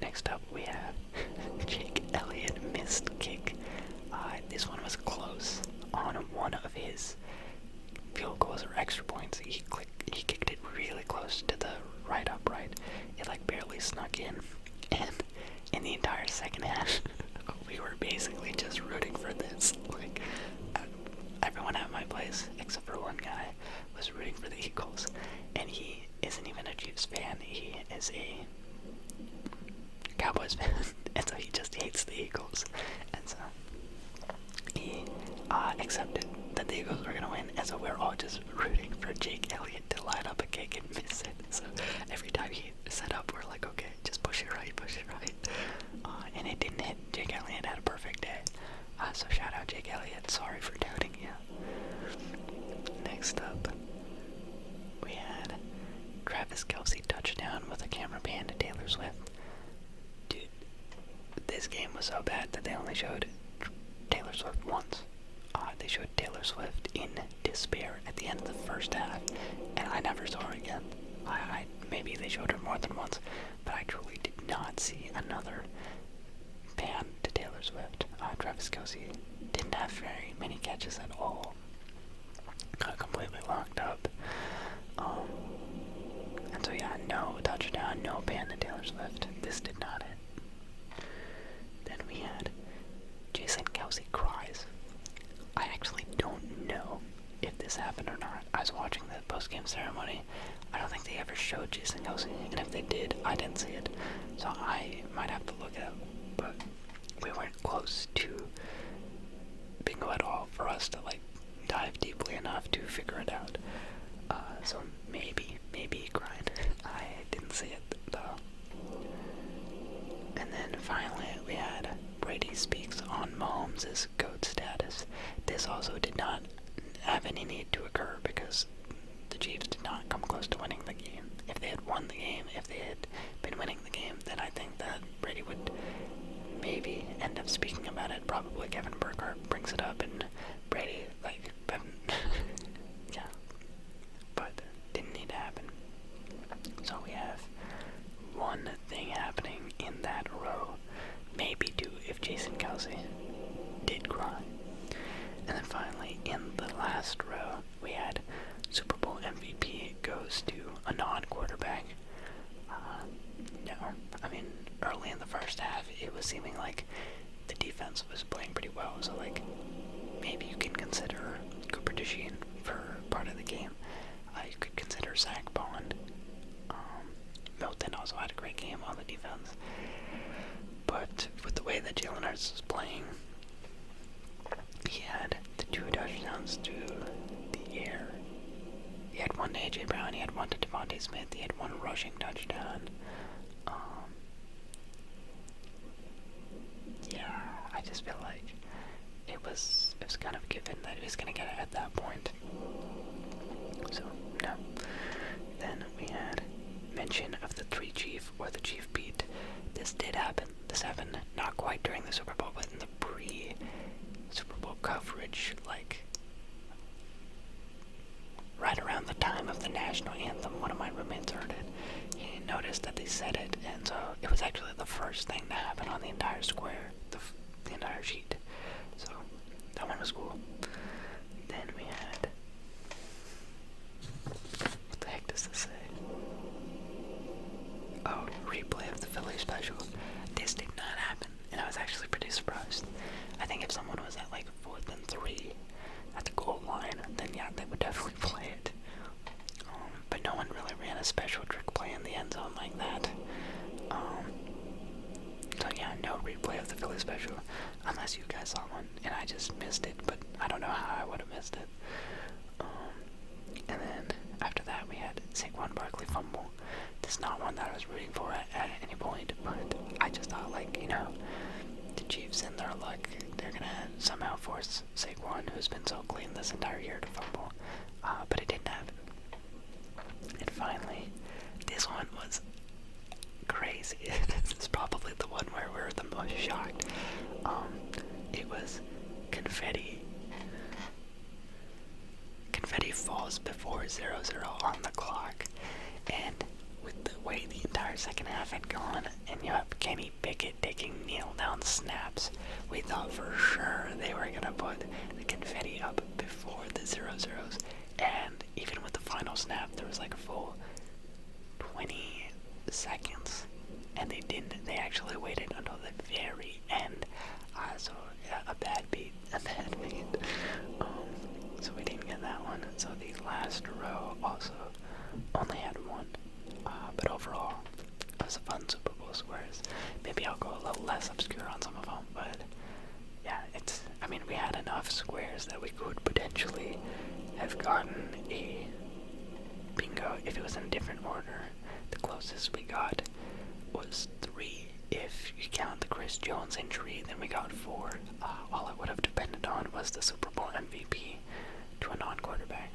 Next up, we have Jake Elliott missed kick. This one was close. On one of his field goals or extra points, he kicked it really close to the right upright. It barely snuck in, and in the entire second half, we were basically just rooting for this. Everyone at my place, except for one guy, was rooting for the Eagles, and he isn't even a Chiefs fan. He is a Cowboys fan, and so he just hates the Eagles, and so he accepted that the Eagles were going to win, and so we're all just rooting for Jake Elliott to line up a kick and miss it. So every time he set up, we're like, okay, just push it right. And it didn't hit. Jake Elliott had a perfect day. So shout out Jake Elliott. Sorry for doubting you. Next up, we had Travis Kelce touchdown with a camera pan to Taylor Swift. Dude, this game was so bad that they only showed Taylor Swift once. They showed Taylor Swift in despair at the end of the first half, and I never saw her again. Maybe they showed her more than once, but I truly did not see another pan to Taylor Swift. Travis Kelce didn't have very many catches at all. Got completely locked up. And so yeah, no touchdown, no pan to Taylor Swift. Swift. This did not hit. Then we had Jason Kelsey cries. I actually don't know if this happened or not. I was watching the post-game ceremony. I don't think they ever showed Jason Kelsey, and if they did, I didn't see it. So I might have to look it up. But we weren't close to bingo at all for us to like dive deeply enough to figure it out. So maybe he cried. I didn't see it though. And then finally we had Brady speaks on Mahomes' GOAT status. This also did not have any need to occur because the Chiefs did not come close to winning the game. If they had won the game, if they had been winning the game, then I think that Brady would maybe end up speaking about it. Probably Kevin Burkhardt brings it up and Brady, like, yeah. But didn't need to happen. So we have one thing happening in that row. Maybe two if Jason Kelsey did cry. And then finally, in the last row, we had Super Bowl MVP goes to a non-quarterback. No, I mean, early in the first half, it was seeming like the defense was playing pretty well. So, like, maybe you can consider Cooper DeJean for part of the game. You could consider Zach Bond. Milton also had a great game on the defense. But with the way that Jalen Hurts was playing, he had the 2 touchdowns to the air. He had one to A.J. Brown, he had one to Devontae Smith, he had one rushing touchdown. Yeah, I just feel like it was kind of given that he was going to get it at that point. So, no. Then we had mention of the 3 chief or the chief beat. This did happen. This happened not quite during the Super Bowl, but in the pre-Super Bowl coverage, like right around the time of the national anthem. One of my roommates heard it. He noticed that they said it, and so it was actually the first thing to happen on the entire square, the entire sheet. So that one was cool. Then we had, what the heck does this say? Oh, replay of the Philly special. This did not happen, and I was actually pretty surprised. I think if someone was at like 4th and 3 at the goal line, then yeah, they would definitely play it. But no one really ran a special trick play in the end zone like that. So yeah, no replay of the Philly special, unless you guys saw one, and I just missed it, but I don't know how I would have missed it. And then after that we had Saquon Barkley fumble. This is not one that I was rooting for at any point, but I just thought, like, you know, the Chiefs in their luck, they're gonna somehow force Saquon, who's been so clean this entire year, to fumble. But it didn't happen. And finally, this one was crazy. This is probably the one where we're the most shocked. It was confetti. Confetti falls before 0-0 on the clock, and with the way the entire second half had gone, and you have Kenny Pickett taking kneel-down snaps, we thought for sure they were going to put the confetti up before the 0-0s, and even with the final snap, there was like a full 20 seconds, and they didn't. They actually waited until the very end. So yeah, a bad beat. So we didn't get that one. So the last row also only had one. But overall, it was a fun Super Bowl squares. Maybe I'll go a little less obscure on some of them, but yeah, I mean, we had enough squares that we could potentially have gotten a bingo if it was in a different order. The closest we got was 3. If you count the Chris Jones injury, then we got 4. All it would have depended on was the Super Bowl MVP to a non-quarterback.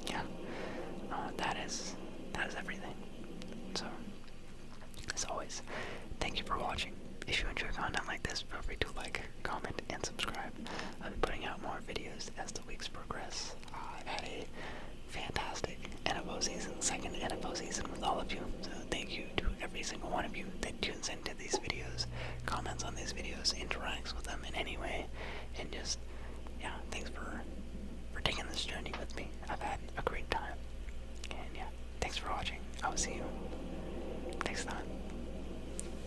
Yeah, that is everything. So, as always, thank you for watching. If you enjoy content like this, feel free to like, comment, and subscribe. I'll be putting out more videos as the weeks progress. I've had a fantastic NFL season, second NFL season with all of you. So thank you to every single one of you that tunes into these videos, comments on these videos, interacts with them in any way, and just, yeah, thanks for taking this journey with me. I've had a great time. And yeah, thanks for watching. I will see you next time.